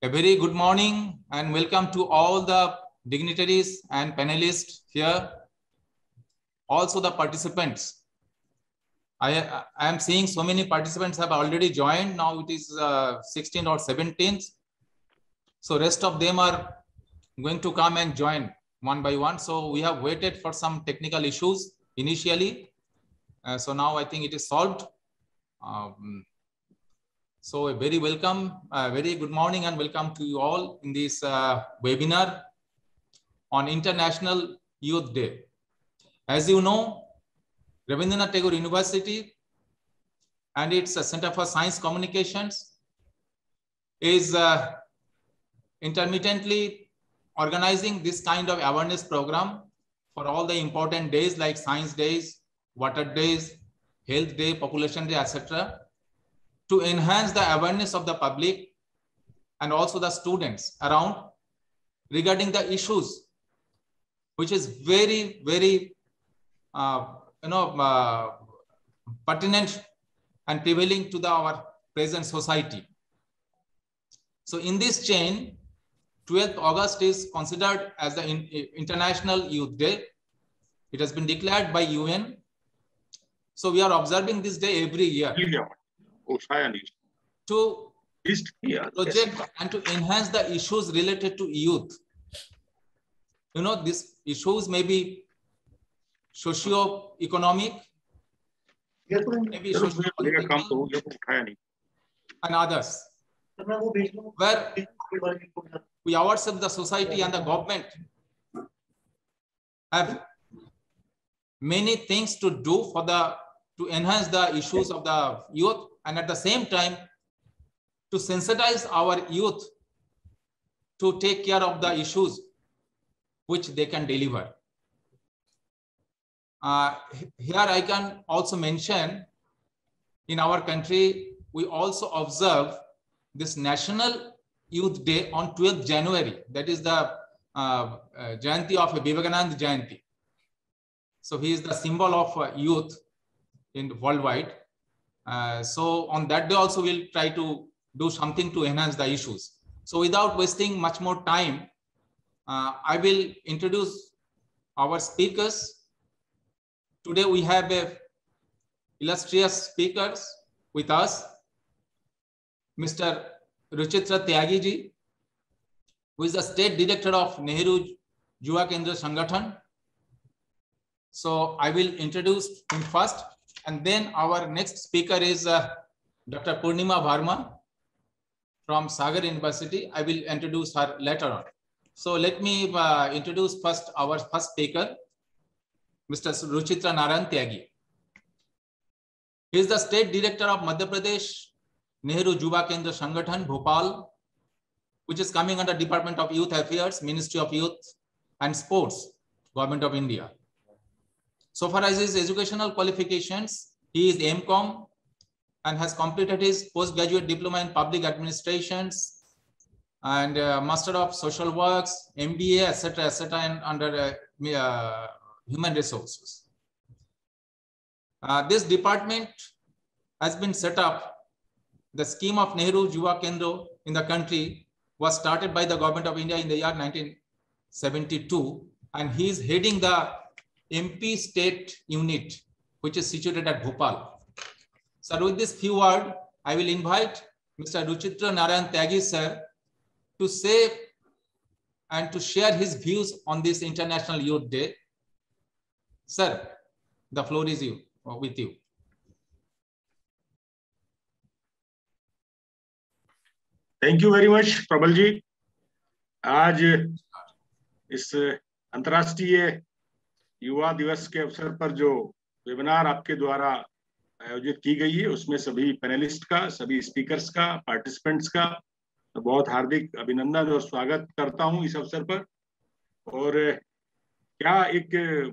A very good morning and welcome to all the dignitaries and panelists here, also the participants. I am seeing so many participants have already joined. Now it is 16th or 17th. So rest of them are going to come and join one by one. So we have waited for some technical issues initially. So now I think it is solved. So a very welcome, very good morning and welcome to you all in this webinar on International Youth Day. As you know, Rabindranath Tagore University and its Center for Science Communications is intermittently organizing this kind of awareness program for all the important days like Science Days, Water Days, Health Day, Population Day, etc., to enhance the awareness of the public and also the students around regarding the issues which is very, very pertinent and prevailing to our present society. So in this chain, 12th August is considered as the International Youth Day. It has been declared by UN. So we are observing this day every year to project and to enhance the issues related to youth. You know, these issues may be socio-economic, maybe socio-political, and others, where we ourselves, the society and the government, have many things to do for to enhance the issues of the youth, and at the same time to sensitize our youth to take care of the issues which they can deliver. Here I can also mention, in our country, we also observe this National Youth Day on 12th January. That is the Jayanti of Vivekananda Jayanti. So he is the symbol of youth in worldwide. So on that day also we'll try to do something to enhance the issues. So without wasting much more time, I will introduce our speakers. Today we have illustrious speakers with us, Mr. Ruchitra Tyagi ji, who is the State Director of Nehru Yuva Kendra Sangathan. So I will introduce him first, and then our next speaker is Dr. Purnima Varma from Sagar University. I will introduce her later on. So let me introduce first our first speaker, Mr. Ruchitra Narayan Tyagi. He is the State Director of Madhya Pradesh Nehru Yuva Kendra Sangathan, Bhopal, which is coming under Department of Youth Affairs, Ministry of Youth and Sports, Government of India. So far as his educational qualifications, he is MCom and has completed his postgraduate diploma in public administrations and Master of Social Works, MBA, etc., and under human resources. This department has been set up. The scheme of Nehru Yuva Kendra in the country was started by the Government of India in the year 1972, and he is heading the MP State Unit, which is situated at Bhopal. So with this few words, I will invite Mr. Ruchitra Narayan Tyagi sir to say and to share his views on this International Youth Day. Sir, the floor is with you. Thank you very much प्रबल जी। आज इस अंतर्राष्ट्रीय युवा दिवस के अवसर पर जो वेबिनार आपके द्वारा आयोजित की गई है, उसमें सभी पैनलिस्ट का, सभी स्पीकर्स का, पार्टिसिपेंट्स का बहुत हार्दिक अभिनंदन और स्वागत करता हूं इस अवसर पर। और क्या एक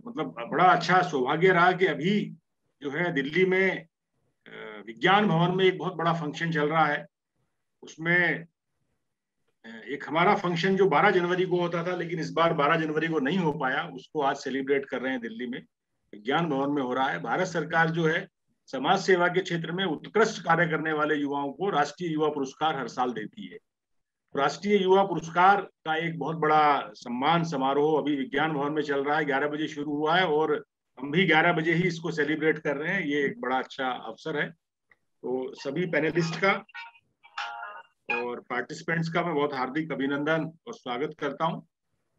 बड़ा अच्छा सौभाग्य रहा कि अभी जो है दिल्ली में विज्ञान भवन में एक बहुत बड़ा फंक्शन चल रहा है। उसमें एक हमारा फंक्शन जो 12 जनवरी को होता था, लेकिन इस बार 12 जनवरी को नहीं हो पाया, उसको आज सेलिब्रेट कर रहे हैं दिल्ली में, विज्ञान भवन में हो रहा है। भारत सरकार जो है समाज सेवा के क्षेत्र में उत्कृष्ट कार्य करने वाले युवाओं को राष्ट्रीय युवा पुरस्कार हर साल देती है। राष्ट्रीय युवा पुरस्कार का एक बहुत बड़ा सम्मान समारोह अभी विज्ञान भवन में चल रहा है, 11 बजे शुरू हुआ है और हम भी 11 बजे ही इसको सेलिब्रेट कर रहे हैं। ये एक बड़ा अच्छा अवसर है। तो सभी पैनलिस्ट का और पार्टिसिपेंट्स का मैं बहुत हार्दिक अभिनंदन और स्वागत करता हूं,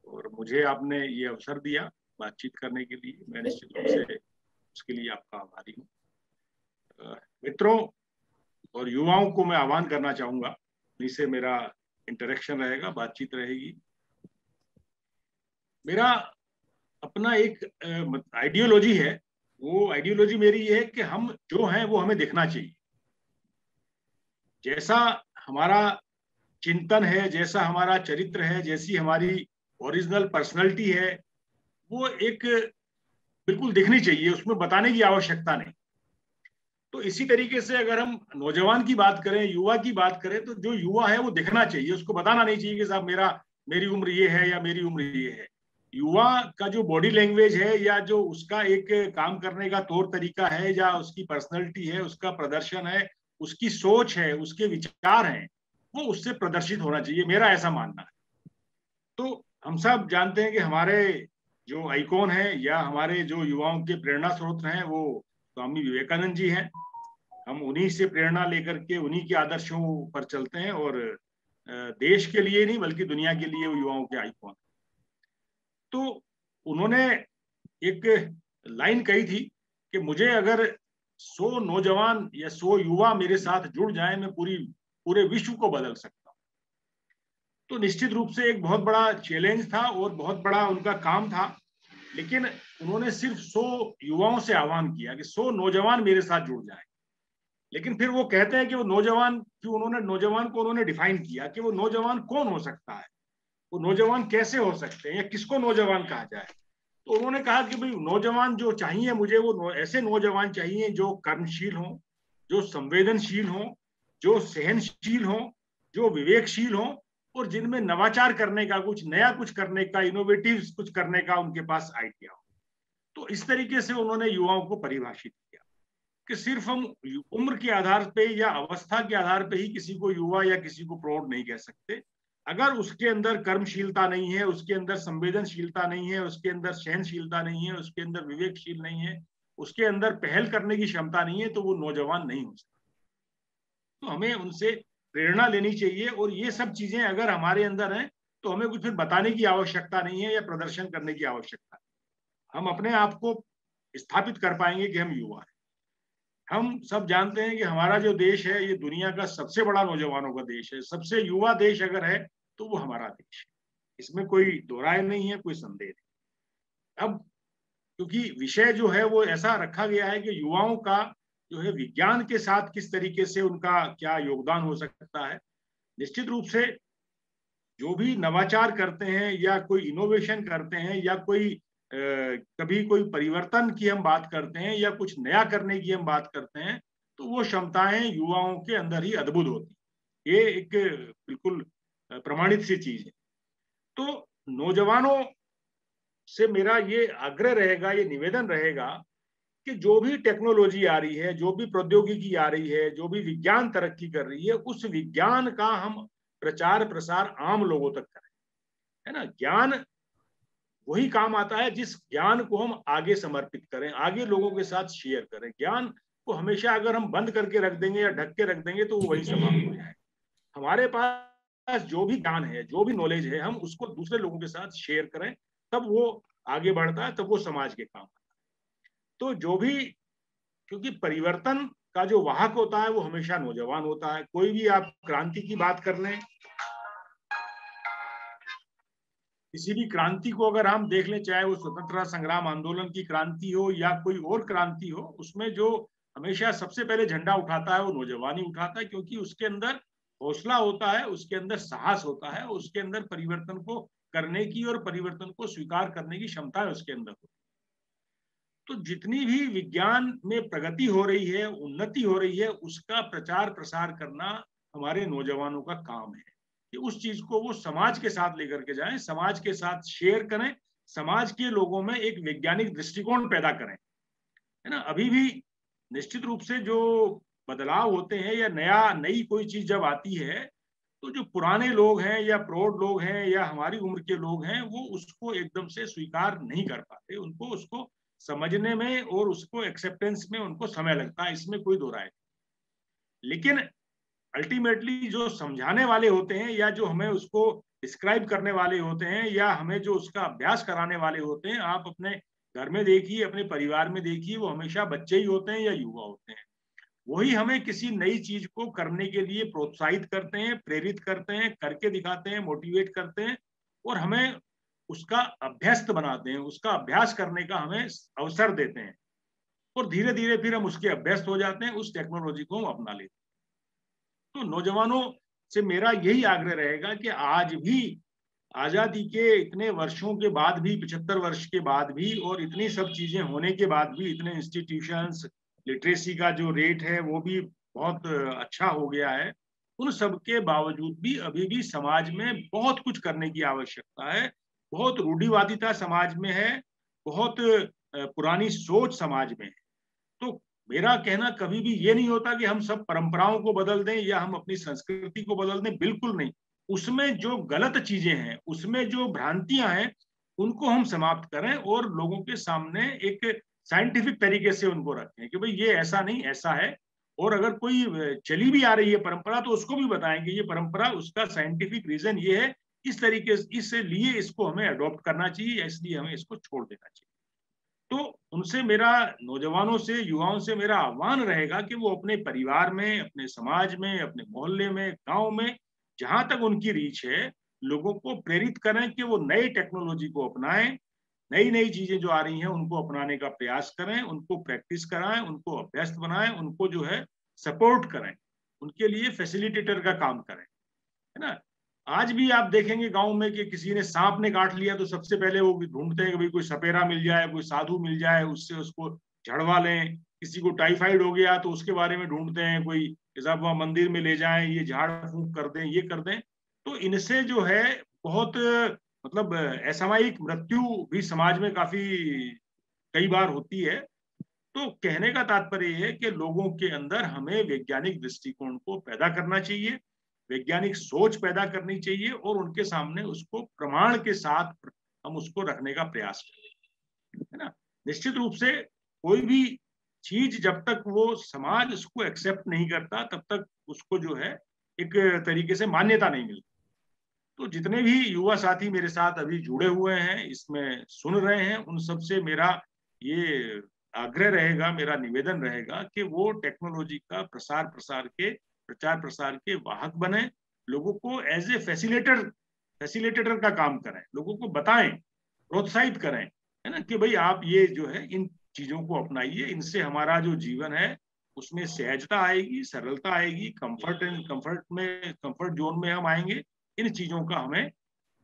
और मुझे आपने ये अवसर दिया बातचीत करने के लिए, मैं निश्चित रूप से उसके लिए आपका आभारी हूँ। मित्रों और युवाओं को मैं आह्वान करना चाहूंगा, इनसे मेरा इंटरेक्शन रहेगा, बातचीत रहेगी। मेरा अपना एक आइडियोलॉजी है, वो आइडियोलॉजी मेरी ये है कि हम जो हैं वो हमें देखना चाहिए। जैसा हमारा चिंतन है, जैसा हमारा चरित्र है, जैसी हमारी ओरिजिनल पर्सनैलिटी है, वो एक बिल्कुल दिखनी चाहिए, उसमें बताने की आवश्यकता नहीं। तो इसी तरीके से अगर हम नौजवान की बात करें, युवा की बात करें, तो जो युवा है वो दिखना चाहिए, उसको बताना नहीं चाहिए कि साहब मेरी उम्र ये है या मेरी उम्र ये है। युवा का जो बॉडी लैंग्वेज है या जो उसका एक काम करने का तौर तरीका है या उसकी पर्सनैलिटी है, उसका प्रदर्शन है, उसकी सोच है, उसके विचार हैं, वो उससे प्रदर्शित होना चाहिए, मेरा ऐसा मानना है। तो हम सब जानते हैं कि हमारे जो आइकॉन है या हमारे जो युवाओं के प्रेरणा स्रोत हैं वो स्वामी विवेकानंद जी हैं। हम उन्हीं से प्रेरणा लेकर के उन्हीं के आदर्शों पर चलते हैं, और देश के लिए नहीं बल्कि दुनिया के लिए वो युवाओं के आइकॉन। तो उन्होंने एक लाइन कही थी कि मुझे अगर 100 नौजवान या 100 युवा मेरे साथ जुड़ जाए, मैं पूरे विश्व को बदल सकता हूं। तो निश्चित रूप से एक बहुत बड़ा चैलेंज था और बहुत बड़ा उनका काम था, लेकिन उन्होंने सिर्फ 100 युवाओं से आह्वान किया कि 100 नौजवान मेरे साथ जुड़ जाएं। लेकिन फिर वो कहते हैं कि वो नौजवान को उन्होंने डिफाइन किया कि वो नौजवान कौन हो सकता है, वो नौजवान कैसे हो सकते हैं या किसको नौजवान कहा जाए। तो उन्होंने कहा कि भाई नौजवान जो चाहिए मुझे, वो ऐसे नौजवान चाहिए जो कर्मशील हो, जो संवेदनशील हो, जो सहनशील हो, जो विवेकशील हो, और जिनमें नवाचार करने का, कुछ नया कुछ करने का, इनोवेटिव कुछ करने का उनके पास आइडिया हो। तो इस तरीके से उन्होंने युवाओं को परिभाषित किया कि सिर्फ हम उम्र के आधार पे या अवस्था के आधार पे ही किसी को युवा या किसी को प्रौढ़ नहीं कह सकते। अगर उसके अंदर कर्मशीलता नहीं है, उसके अंदर संवेदनशीलता नहीं है, उसके अंदर सहनशीलता नहीं है, उसके अंदर विवेकशील नहीं है, उसके अंदर पहल करने की क्षमता नहीं है, तो वो नौजवान नहीं हो सकता। तो हमें उनसे प्रेरणा लेनी चाहिए, और ये सब चीजें अगर हमारे अंदर हैं तो हमें कुछ फिर बताने की आवश्यकता नहीं है या प्रदर्शन करने की आवश्यकता है। हम अपने आप को स्थापित कर पाएंगे कि हम युवा हैं। हम सब जानते हैं कि हमारा जो देश है ये दुनिया का सबसे बड़ा नौजवानों का देश है, सबसे युवा देश अगर है तो वो हमारा देश है, इसमें कोई दो राय नहीं है, कोई संदेह नहीं। अब क्योंकि विषय जो है वो ऐसा रखा गया है कि युवाओं का जो है विज्ञान के साथ किस तरीके से उनका क्या योगदान हो सकता है। निश्चित रूप से जो भी नवाचार करते हैं या कोई इनोवेशन करते हैं या कभी कोई परिवर्तन की हम बात करते हैं या कुछ नया करने की हम बात करते हैं, तो वो क्षमताएं युवाओं के अंदर ही अद्भुत होती। ये एक बिल्कुल प्रमाणित सी चीज है। तो नौजवानों से मेरा ये आग्रह रहेगा, ये निवेदन रहेगा कि जो भी टेक्नोलॉजी आ रही है, जो भी प्रौद्योगिकी आ रही है, जो भी विज्ञान तरक्की कर रही है, उस विज्ञान का हम प्रचार प्रसार आम लोगों तक करें, है ना। ज्ञान वही काम आता है जिस ज्ञान को हम आगे समर्पित करें, आगे लोगों के साथ शेयर करें। ज्ञान को हमेशा अगर हम बंद करके रख देंगे या ढक के रख देंगे तो वो वही समाप्त हो जाएगा। हमारे पास जो भी ज्ञान है, जो भी नॉलेज है, हम उसको दूसरे लोगों के साथ शेयर करें, तब वो आगे बढ़ता है, तब वो समाज के काम आता है। तो जो भी, क्योंकि परिवर्तन का जो वाहक होता है वो हमेशा नौजवान होता है। कोई भी आप क्रांति की बात कर लें, किसी भी क्रांति को अगर हम देख लें, चाहे वो स्वतंत्रता संग्राम आंदोलन की क्रांति हो या कोई और क्रांति हो, उसमें जो हमेशा सबसे पहले झंडा उठाता है वो नौजवान ही उठाता है, क्योंकि उसके अंदर हौसला होता है, उसके अंदर साहस होता है, उसके अंदर परिवर्तन को करने की और परिवर्तन को स्वीकार करने की क्षमता है उसके अंदर होती है। तो जितनी भी विज्ञान में प्रगति हो रही है, उन्नति हो रही है, उसका प्रचार प्रसार करना हमारे नौजवानों का काम है कि उस चीज को वो समाज के साथ लेकर के जाएं, समाज के साथ शेयर करें, समाज के लोगों में एक वैज्ञानिक दृष्टिकोण पैदा करें, है ना। अभी भी निश्चित रूप से जो बदलाव होते हैं या नई कोई चीज जब आती है तो जो पुराने लोग हैं या प्रौढ़ लोग हैं या हमारी उम्र के लोग हैं वो उसको एकदम से स्वीकार नहीं कर पाते, उनको उसको समझने में और उसको एक्सेप्टेंस में उनको समय लगता है, इसमें कोई दो राय नहीं। लेकिन अल्टीमेटली जो समझाने वाले होते हैं या जो हमें उसको डिस्क्राइब करने वाले होते हैं या हमें जो उसका अभ्यास कराने वाले होते हैं, आप अपने घर में देखिए, अपने परिवार में देखिए, वो हमेशा बच्चे ही होते हैं या युवा होते हैं। वही हमें किसी नई चीज को करने के लिए प्रोत्साहित करते हैं, प्रेरित करते हैं, करके दिखाते हैं, मोटिवेट करते हैं और हमें उसका अभ्यस्त बनाते हैं, उसका अभ्यास करने का हमें अवसर देते हैं और धीरे धीरे फिर हम उसके अभ्यस्त हो जाते हैं, उस टेक्नोलॉजी को हम अपना लेते हैं। तो नौजवानों से मेरा यही आग्रह रहेगा कि आज भी आजादी के इतने वर्षों के बाद भी, 75 वर्ष के बाद भी और इतनी सब चीजें होने के बाद भी, इतने इंस्टीट्यूशंस, लिटरेसी का जो रेट है वो भी बहुत अच्छा हो गया है, उन सब के बावजूद भी अभी भी समाज में बहुत कुछ करने की आवश्यकता है। बहुत रूढ़िवादिता समाज में है, बहुत पुरानी सोच समाज में है। तो मेरा कहना कभी भी ये नहीं होता कि हम सब परंपराओं को बदल दें या हम अपनी संस्कृति को बदल दें, बिल्कुल नहीं। उसमें जो गलत चीजें हैं, उसमें जो भ्रांतियां हैं, उनको हम समाप्त करें और लोगों के सामने एक साइंटिफिक तरीके से उनको रखें कि भाई ये ऐसा नहीं, ऐसा है। और अगर कोई चली भी आ रही है परंपरा तो उसको भी बताएं कि ये परंपरा, उसका साइंटिफिक रीजन ये है, इस तरीके इसलिए इसको हमें अडॉप्ट करना चाहिए, इसलिए हमें इसको छोड़ देना चाहिए। तो उनसे मेरा, नौजवानों से, युवाओं से मेरा आह्वान रहेगा कि वो अपने परिवार में, अपने समाज में, अपने मोहल्ले में, गांव में, जहां तक उनकी रीच है, लोगों को प्रेरित करें कि वो नई टेक्नोलॉजी को अपनाएं, नई नई चीजें जो आ रही हैं उनको अपनाने का प्रयास करें, उनको प्रैक्टिस कराएं, उनको अभ्यस्त बनाएं, उनको जो है सपोर्ट करें, उनके लिए फैसिलिटेटर का काम करें, है ना। आज भी आप देखेंगे गांव में कि किसी ने सांप ने काट लिया तो सबसे पहले वो ढूंढते हैं कि भाई कोई सपेरा मिल जाए, कोई साधु मिल जाए, उससे उसको झड़वा लें। किसी को टाइफाइड हो गया तो उसके बारे में ढूंढते हैं, कोई साहब वहां मंदिर में ले जाएं, ये झाड़ फूंक कर दें, ये कर दें। तो इनसे जो है बहुत मतलब असामयिक मृत्यु भी समाज में काफी कई बार होती है। तो कहने का तात्पर्य है कि लोगों के अंदर हमें वैज्ञानिक दृष्टिकोण को पैदा करना चाहिए, वैज्ञानिक सोच पैदा करनी चाहिए और उनके सामने उसको प्रमाण के साथ हम उसको रखने का प्रयास करें, है ना। निश्चित रूप से कोई भी चीज जब तक वो समाज उसको एक्सेप्ट नहीं करता तब तक उसको जो है एक तरीके से मान्यता नहीं मिलती। तो जितने भी युवा साथी मेरे साथ अभी जुड़े हुए हैं, इसमें सुन रहे हैं, उन सब से मेरा ये आग्रह रहेगा, मेरा निवेदन रहेगा कि वो टेक्नोलॉजी का प्रचार प्रसार के वाहक बने, लोगों को एज ए फैसिलिटेटर का काम करें, लोगों को बताएं, प्रोत्साहित करें, है ना, कि भाई आप ये जो है इन चीजों को अपनाइए, इनसे हमारा जो जीवन है उसमें सहजता आएगी, सरलता आएगी, कंफर्ट जोन में हम आएंगे। इन चीजों का हमें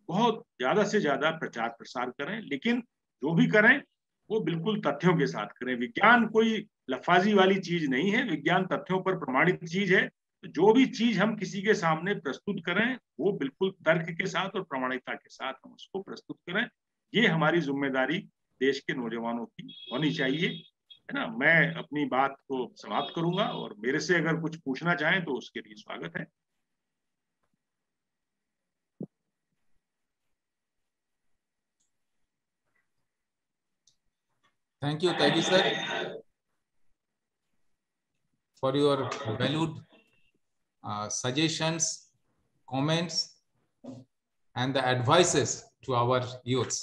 बहुत ज्यादा से ज्यादा प्रचार प्रसार करें, लेकिन जो भी करें वो बिल्कुल तथ्यों के साथ करें। विज्ञान कोई लफाजी वाली चीज नहीं है, विज्ञान तथ्यों पर प्रमाणित चीज है। जो भी चीज हम किसी के सामने प्रस्तुत करें वो बिल्कुल तर्क के साथ और प्रामाणिकता के साथ हम उसको प्रस्तुत करें। ये हमारी जिम्मेदारी देश के नौजवानों की होनी चाहिए, है ना। मैं अपनी बात को समाप्त करूंगा और मेरे से अगर कुछ पूछना चाहें तो उसके लिए स्वागत है। Thank you, sir, for your valued suggestions, comments, and the advices to our youths.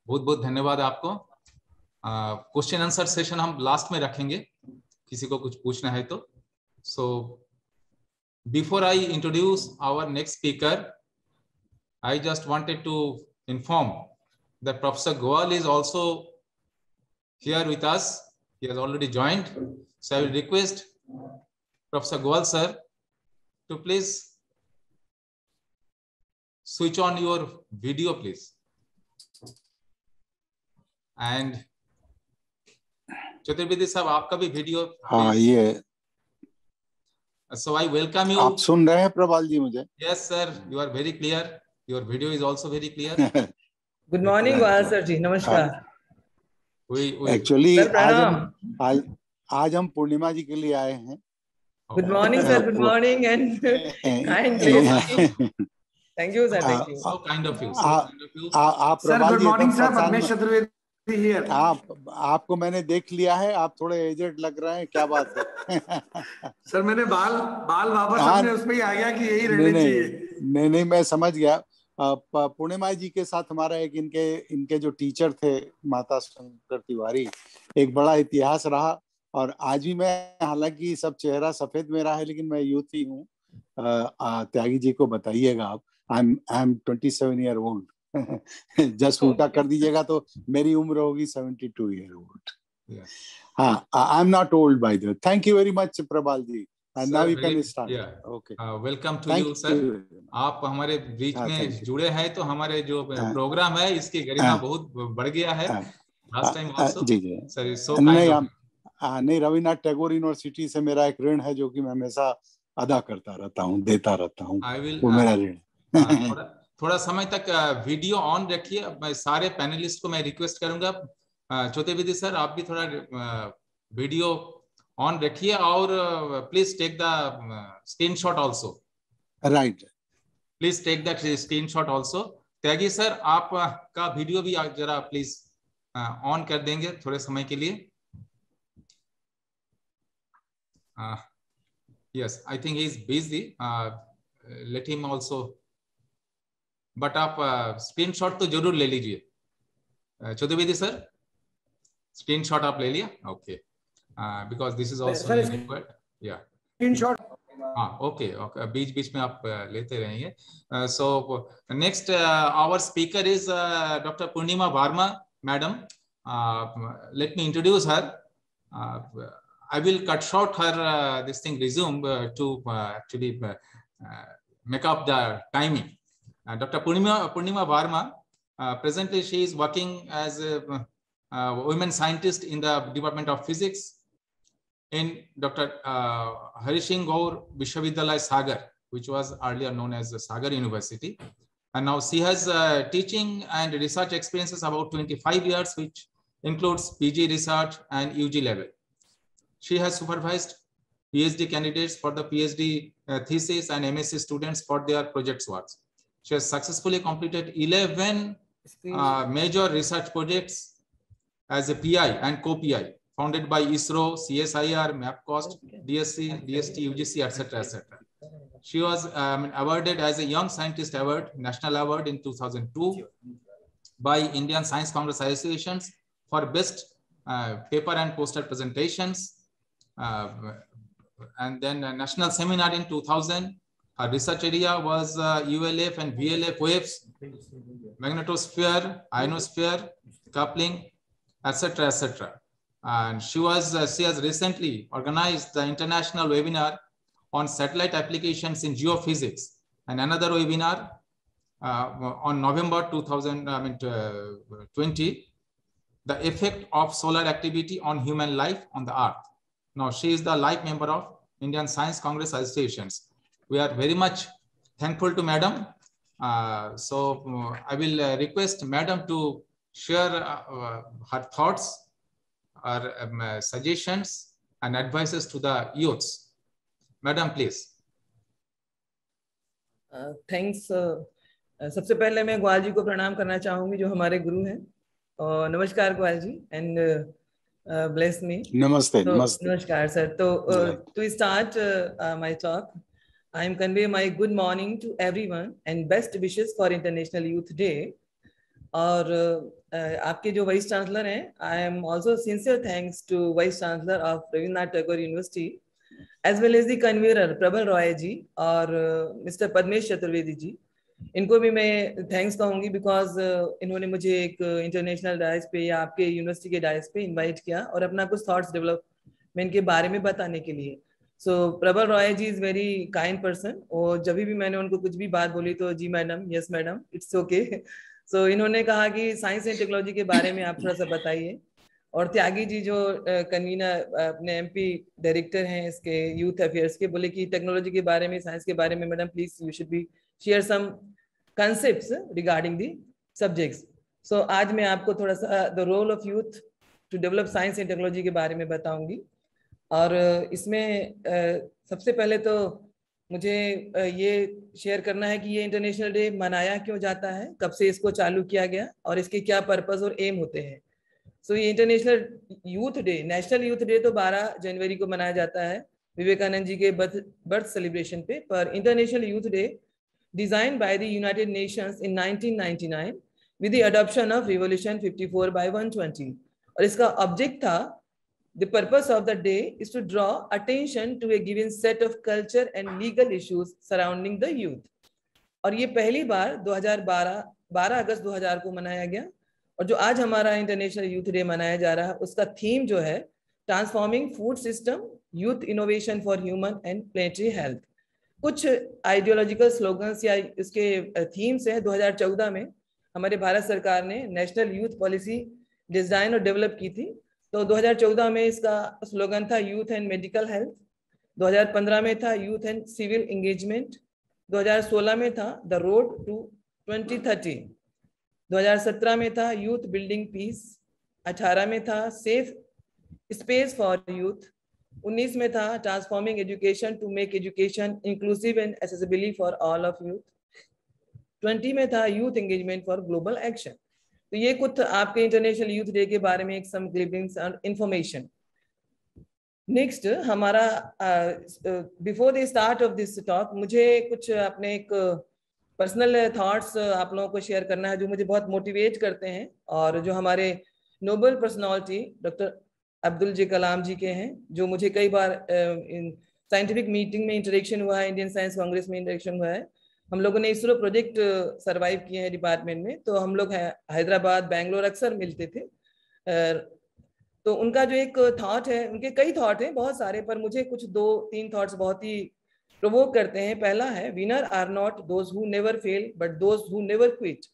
बहुत बहुत धन्यवाद आपको। क्वेश्चन आंसर सेशन हम लास्ट में रखेंगे, किसी को कुछ पूछना है तो। So before I introduce our next speaker, I just wanted to inform that Professor Goel is also here with us. He has already joined. So I will request Professor Goel sir to please switch on your video, please. And Chaturvedi साहब आपका भी video. हाँ ये। So I welcome you. आप सुन रहे हैं प्रबाल जी मुझे? Yes sir, you are very clear. Your video is also very clear. Good morning Goel sir जी, नमस्कार। एक्चुअली आज हम पूर्णिमा जी के लिए आए हैं Good morning, sir. Good morning and kind place. Thank you, sir. Thank you. So kind of you. So kind of you. Sir, good morning, sir. Padmesh Chaturvedi here. आपको मैंने देख लिया है, आप थोड़े एजेड लग रहे हैं, क्या बात है? सर मैंने बाल वापस अपने उसमें ही आ गया कि यही रहने चाहिए। नहीं, मैं समझ गया। पूर्णिमा जी के साथ हमारा एक इनके जो टीचर थे माता शंकर तिवारी, एक बड़ा इतिहास रहा। और आज भी मैं, हालांकि सब चेहरा सफेद मेरा है, लेकिन मैं यूथ ही हूँ। त्यागी जी को बताइएगा आप, I am 27 year old. Just उल्टा कर दीजिएगा तो मेरी उम्र होगी 72 ईयर ओल्ड। हाँ, I am not old by the way. Thank you very much Prabal ji. And now you can start. Okay. Welcome to you, sir. आप हमारे बीच में जुड़े हैं तो हमारे जो प्रोग्राम है इसकी गरिमा बहुत बढ़ गया है। Last time also. Ji. Sir, so kind of. नहीं, रविन्द्रनाथ टैगोर यूनिवर्सिटी से मेरा एक ऋण है जो कि मैं हमेशा अदा करता रहता हूँ, देता रहता हूँ। वो मेरा ऋण। थोड़ा समय तक वीडियो ऑन रखिए। मैं सारे पैनलिस्ट को मैं रिक्वेस्ट करूंगा, चौधरी सर आप भी थोड़ा वीडियो ऑन रखिए और please take the screenshot also. Right, please take the screenshot also. Tyagi sir आप का वीडियो भी जरा प्लीज ऑन कर देंगे थोड़े समय के लिए। Yes, I think he is busy. Let him also. But आप स्क्रीनशॉट तो जरूर ले लीजिए। चौधरी सर स्क्रीनशॉट आप ले लिया? Okay, because this is also required. Yeah. Screenshot. हाँ, okay. बीच में आप लेते रहेंगे। So next our speaker is Dr. Purnima Varma, madam. Let me introduce her. I will cut short her this thing resume to actually make up the timing. Dr. Purnima Varma, presently she is working as a women scientist in the Department of Physics in Dr. Harisingh Gaur Vishwavidyalaya Sagar, which was earlier known as Sagar University. And now she has teaching and research experiences about 25 years, which includes PG research and UG level. She has supervised PhD candidates for the PhD thesis and MSc students for their projects works. She has successfully completed 11 major research projects as a PI and co-PI founded by ISRO, CSIR, MapCost, DSC, DST, UGC, etc., etc. She was awarded as a Young Scientist Award, National Award in 2002 by Indian Science Congress Associations for best paper and poster presentations. And then a national seminar in 2000. Her research area was ULF and VLF waves, magnetosphere, ionosphere, coupling, etc., etc. And she has recently organized the international webinar on satellite applications in geophysics, and another webinar on November 2020, the effect of solar activity on human life on the Earth. Now, she is the life member of Indian Science Congress Associations. We are very much thankful to Madam. So I will request Madam to share her thoughts, her suggestions and advices to the youths. Madam, please. Thanks. सबसे पहले मैं ग्वाल जी को प्रणाम करना चाहूंगी जो हमारे गुरु हैं। और नमस्कार ग्वाल जी and bless me. Namaste. So, Namaste. Namaskar, sir. So to start my talk, I am convey my good morning to everyone and best wishes for International Youth Day. और आपके जो वाइस चांसलर हैं, I am also sincere thanks to Vice Chancellor of Rabindranath Tagore University, as well as the convener प्रबल रॉय जी और Mr. Padmesh Chaturvedi ji. इनको भी मैं thanks कहूंगी बिकॉज इन्होंने मुझे एक इंटरनेशनल डायस पे या आपके यूनिवर्सिटी के डायस पे इनवाइट किया और अपना कुछ थॉट्स डेवलपमेंट के बारे में बताने के लिए. सो प्रबल रॉय जी इज वेरी काइंड पर्सन और जब भी मैंने उनको कुछ भी बात बोली तो जी madam, yes madam, it's okay. So इन्होंने कहा कि साइंस एंड टेक्नोलॉजी के बारे में आप थोड़ा सा बताइए. और त्यागी जी जो कन्वीनर अपने एमपी डायरेक्टर हैं इसके यूथ अफेयर्स के, बोले कि टेक्नोलॉजी के बारे में, साइंस के बारे में madam please you should be share some concepts regarding the subjects. So आज मैं आपको थोड़ा सा the role of youth to develop science and technology के बारे में बताऊंगी. और इसमें सबसे पहले तो मुझे ये शेयर करना है कि ये इंटरनेशनल डे मनाया क्यों जाता है, कब से इसको चालू किया गया और इसके क्या पर्पस और एम होते हैं। सो ये international youth day, national youth day तो 12 जनवरी को मनाया जाता है विवेकानंद जी के बर्थ सेलिब्रेशन पे, पर international youth day designed by the United Nations in 1999 with the adoption of revolution 54/120। और इसका ऑब्जेक्ट था, the purpose of the day is to draw attention to a given set of culture and legal issues surrounding the youth। और ये पहली बार 12 अगस्त 2000 को मनाया गया। और जो आज हमारा इंटरनेशनल यूथ डे मनाया जा रहा है उसका थीम जो है transforming food system, youth innovation for human and planetary health. कुछ आइडियोलॉजिकल स्लोगन्स या इसके थीम्स हैं। 2014 में हमारे भारत सरकार ने नेशनल यूथ पॉलिसी डिजाइन और डेवलप की थी। तो 2014 में इसका स्लोगन था यूथ एंड मेडिकल हेल्थ, 2015 में था यूथ एंड सिविल एंगेजमेंट, 2016 में था द रोड टू 2030, 2017 में था यूथ बिल्डिंग पीस, 18 में था सेफ स्पेस फॉर यूथ, 19 में था transforming education to make education inclusive and accessible for all of youth, 20 में था youth engagement for global action. तो ये कुछ आपके इंटरनेशनल यूथ डे के बारे में एक सम ग्लिम्पिंग्स और इंफॉर्मेशन। नेक्स्ट हमारा before the start of this talk मुझे कुछ अपने एक पर्सनल थॉट्स आप लोगों को शेयर करना है जो मुझे बहुत मोटिवेट करते हैं और जो हमारे नोबेल पर्सनालिटी डॉक्टर अब्दुल जी कलाम जी के हैं, जो मुझे कई बार साइंटिफिक मीटिंग में इंटरेक्शन हुआ है, इंडियन साइंस कांग्रेस में इंटरेक्शन हुआ है। हम लोगों ने इसरो प्रोजेक्ट सरवाइव किए हैं डिपार्टमेंट में, तो हम लोग हैदराबाद बेंगलोर अक्सर मिलते थे। तो उनका जो एक थॉट है, उनके कई थॉट हैं बहुत सारे, पर मुझे कुछ 2-3 थॉट्स बहुत ही प्रोवोक करते हैं। पहला है winner are not those who never fail but those who never quit.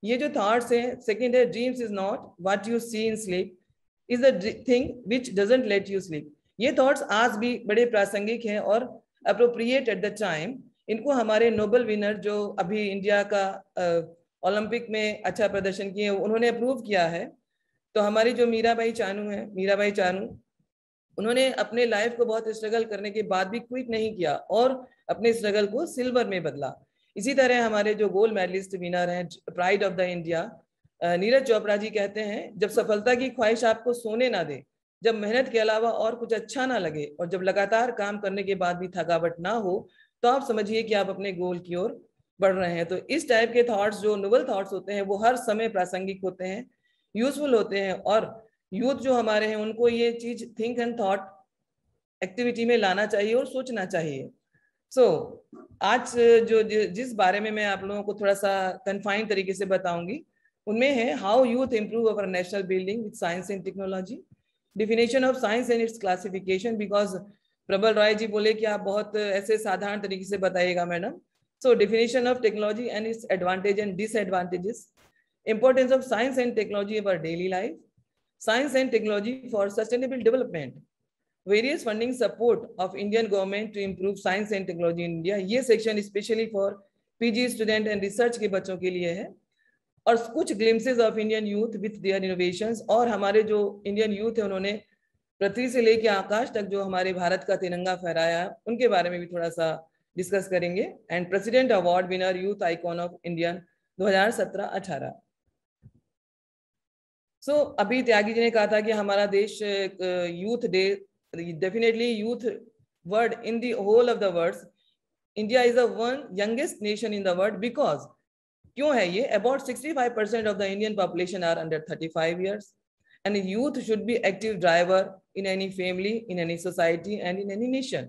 ये जो थॉट्स हैं। सेकंड है dreams is not what you see in sleep is the thing which doesn't let you sleep. ये thoughts आज भी बड़े प्रासंगिक हैं और अप्रोप्रिएट एट द टाइम। इनको हमारे नोबेल विनर जो अभी इंडिया का ओलंपिक में अच्छा प्रदर्शन किए उन्होंने अप्रूव किया है। तो हमारी जो मीराबाई चानू उन्होंने अपने लाइफ को बहुत स्ट्रगल करने के बाद भी क्विट नहीं किया और अपने स्ट्रगल को सिल्वर में बदला। इसी तरह हमारे जो गोल्ड मेडलिस्ट विनर हैं, pride of the India, Neeraj Chopra ji कहते हैं जब सफलता की ख्वाहिश आपको सोने ना दे, जब मेहनत के अलावा और कुछ अच्छा ना लगे और जब लगातार काम करने के बाद भी थकावट ना हो, तो आप समझिए कि आप अपने गोल की ओर बढ़ रहे हैं। तो इस टाइप के थॉट्स जो नोबल थॉट्स होते हैं वो हर समय प्रासंगिक होते हैं, यूजफुल होते हैं। और यूथ जो हमारे हैं उनको ये चीज थिंक एंड थॉट एक्टिविटी में लाना चाहिए और सोचना चाहिए। सो आज जो जिस बारे में मैं आप लोगों को थोड़ा सा कन्फाइंड तरीके से बताऊंगी उनमें है how youth improve our national building with science and technology, definition of science and it's classification, because प्रबल राय जी बोले कि आप बहुत ऐसे साधारण तरीके से बताइएगा madam. So definition of technology and its advantage and disadvantages, importance of science and technology our daily life, science and technology for sustainable development, various funding support of Indian government to improve science and technology in India. ये section specially for PG student and research के बच्चों के लिए है। और कुछ glimpses of Indian youth with their innovations, और हमारे जो इंडियन यूथ है उन्होंने पृथ्वी से लेकर आकाश तक जो हमारे भारत का तिरंगा फहराया है उनके बारे में भी थोड़ा सा डिस्कस करेंगे। And president award winner youth icon of Indian 2017-18। So अभी त्यागी जी ने कहा था कि हमारा देश youth day, definitely youth word in the whole of the world, India is the one youngest nation in the world. Because क्यों है ये? About 65% of the Indian population are under 35 years and youth should be active driver in any family, in any society and in any nation.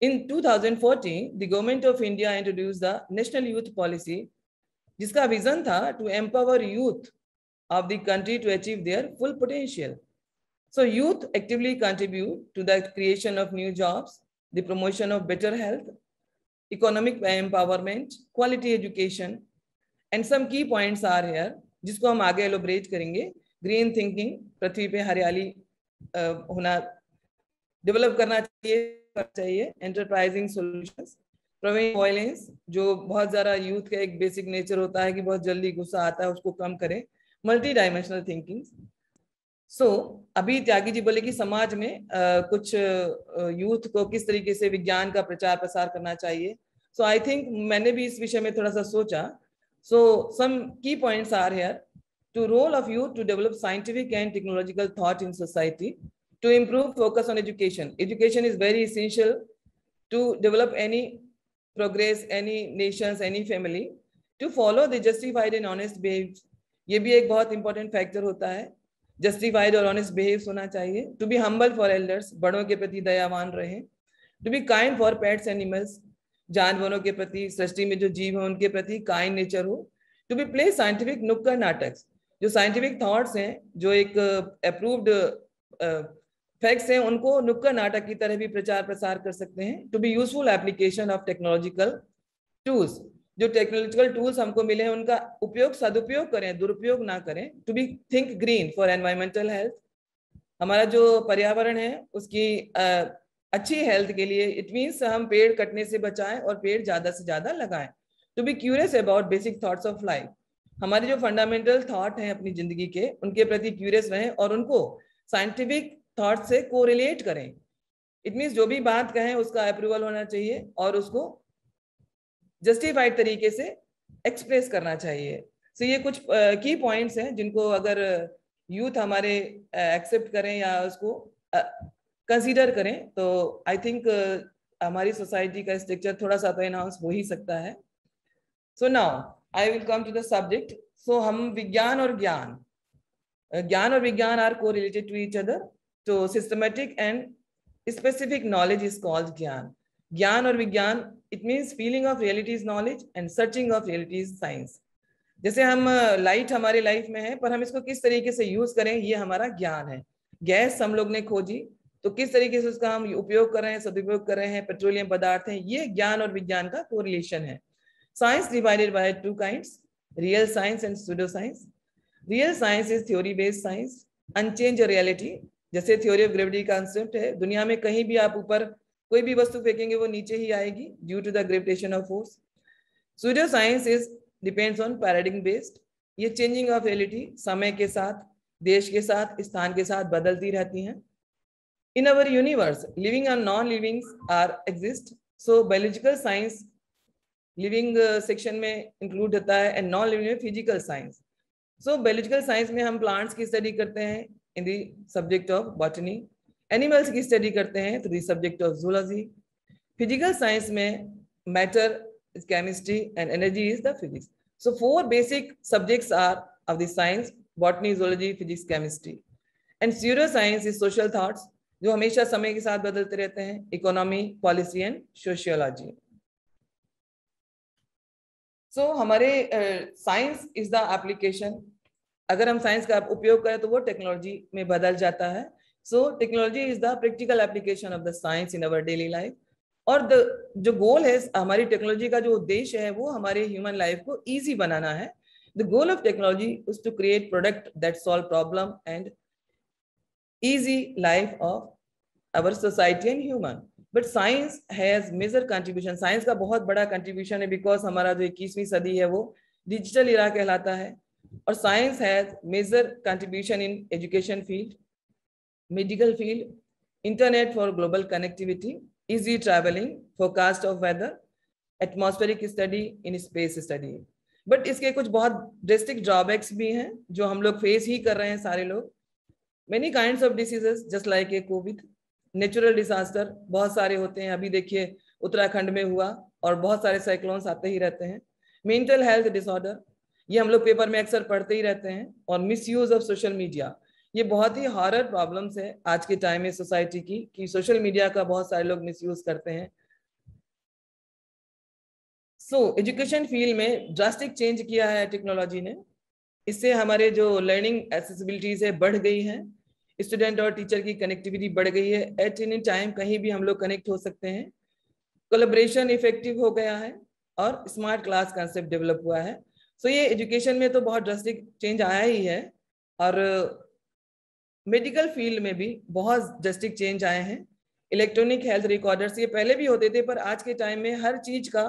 In 2014 the government of India introduced the national youth policy जिसका vision था to empower youth of the country to achieve their full potential. So youth actively contribute to the creation of new jobs, the promotion of better health, economic empowerment, quality education, and some key points are here जिसको हम आगे elaborate करेंगे। Green thinking, पृथ्वी पे हरियाली होना, develop करना चाहिए, enterprising solutions, prevent violence, जो बहुत ज़्यादा यूथ का एक बेसिक नेचर होता है कि बहुत जल्दी गुस्सा आता है, उसको कम करें, मल्टी डायमेंशनल थिंकिंग। अभी त्यागी जी बोले कि समाज में कुछ यूथ को किस तरीके से विज्ञान का प्रचार प्रसार करना चाहिए. So I think मैंने भी इस विषय में थोड़ा सा सोचा. So some key points are here. To role of youth to develop scientific and technological thought in society, to improve focus on education. Education is very essential to develop any progress, any nations, any family. To follow the justified and honest behavior. ये भी एक बहुत important factor होता है. Justified और honest behavior होना चाहिए. To be humble for elders, बड़ों के प्रति दयावान रहें. To be kind for pets, animals, जानवरों के प्रति, सृष्टि में जो जीव हैं उनके प्रति काइंड नेचर हो. टू बी प्ले साइंटिफिक नुक्कड़ नाटक, जो साइंटिफिक थॉट्स हैं, जो एक अप्रूव्ड फैक्ट्स हैं, उनको नुक्कड़ नाटक की तरह भी प्रचार प्रसार कर सकते हैं. To be useful application of technological tools, जो टेक्नोलॉजिकल टूल्स हमको मिले हैं उनका उपयोग सदुपयोग करें, दुरुपयोग ना करें. To be think green for environmental health, हमारा जो पर्यावरण है उसकी अच्छी हेल्थ के लिए, इट मीन्स हम पेड़ कटने से बचाएं और पेड़ ज्यादा से ज्यादा लगाएं. To be curious about basic thoughts of life, हमारे जो फंडामेंटल थॉट हैं अपनी जिंदगी के, उनके प्रति क्यूरियस रहें और उनको साइंटिफिक थॉट से कोरिलेट करें. इट मीन्स जो भी बात कहें उसका अप्रूवल होना चाहिए और उसको जस्टिफाइड तरीके से एक्सप्रेस करना चाहिए. सो ये कुछ की पॉइंट्स हैं जिनको अगर यूथ हमारे एक्सेप्ट करें या उसको कंसीडर करें तो आई थिंक हमारी सोसाइटी का स्ट्रक्चर थोड़ा सा तो एनहांस हो ही सकता है. So now I will come to the subject. So हम विज्ञान और विज्ञान आर को रिलेटेड टू ईच अदर. तो systematic and specific knowledge is called gyan. ज्ञान और विज्ञान, it means feeling of reality is knowledge and searching of reality is science. जैसे हम लाइट हमारे लाइफ में है, पर हम इसको किस तरीके से यूज करें ये हमारा ज्ञान है. गैस हम लोग ने खोजी तो किस तरीके से उसका हम उपयोग कर रहे हैं, सदुपयोग कर रहे हैं, पेट्रोलियम पदार्थ हैं, ये ज्ञान और विज्ञान का कोरिलेशन है. Science divided by two kinds, real science and pseudo science. Real science is theory based science, unchange reality. जैसे थ्योरी ऑफ ग्रेविटी का कंसेप्ट है, दुनिया में कहीं भी आप ऊपर कोई भी वस्तु फेंकेंगे वो नीचे ही आएगी due to the gravitation of force. Pseudo science is depends on paradigm based. ये चेंजिंग ऑफ रियलिटी समय के साथ, देश के साथ, स्थान के साथ बदलती रहती हैं. In our universe, living and non-living are exist. So biological science living section में include होता है and non-living में physical science. So biological science में हम plants की study करते हैं in the subject of botany. Animals की study करते हैं through the subject of zoology. Physical science में matter is chemistry and energy is the physics. So 4 basic subjects are of the science: botany, zoology, physics, chemistry. And pseudoscience is social thoughts, जो हमेशा समय के साथ बदलते रहते हैं: economy, policy and sociology. सो हमारे साइंस इज द एप्लीकेशन. अगर हम साइंस का उपयोग करें तो वो टेक्नोलॉजी में बदल जाता है. So technology is the practical application of the science in our daily life. और जो गोल है हमारी टेक्नोलॉजी का, जो उद्देश्य है वो हमारे ह्यूमन लाइफ को ईजी बनाना है. The goal of technology is to create product that solve problem and easy life of our society and human. But science has major contribution. Science का बहुत बड़ा contribution है because हमारा जो 21वीं सदी है वो डिजिटल इरा कहलाता है. और science has major contribution in education field, medical field, internet for global connectivity, easy traveling, forecast of weather, atmospheric study, in space study. But इसके कुछ बहुत drastic drawbacks भी हैं जो हम लोग face ही कर रहे हैं सारे लोग. Many kinds of diseases just like a COVID, natural disaster बहुत सारे होते हैं. अभी देखिए उत्तराखंड में हुआ और बहुत सारे साइक्लोन्स आते ही रहते हैं. मेंटल हेल्थ डिसऑर्डर, ये हम लोग पेपर में अक्सर पढ़ते ही रहते हैं. और मिसयूज ऑफ सोशल मीडिया, ये बहुत ही हॉरर प्रॉब्लम्स है आज के टाइम में सोसाइटी की, कि सोशल मीडिया का बहुत सारे लोग मिसयूज करते हैं. सो एजुकेशन फील्ड में ड्रास्टिक चेंज किया है टेक्नोलॉजी ने. इससे हमारे जो लर्निंग एक्सेसिबिलिटीज है बढ़ गई है. स्टूडेंट और टीचर की कनेक्टिविटी बढ़ गई है. एट एनी टाइम कहीं भी हम लोग कनेक्ट हो सकते हैं. कोलैबोरेशन इफेक्टिव हो गया है और स्मार्ट क्लास कंसेप्ट डेवलप हुआ है. सो ये एजुकेशन में तो बहुत ड्रास्टिक चेंज आया ही है. और मेडिकल फील्ड में भी बहुत ड्रास्टिक चेंज आए हैं. इलेक्ट्रॉनिक हेल्थ रिकॉर्डर्स, ये पहले भी होते थे पर आज के टाइम में हर चीज का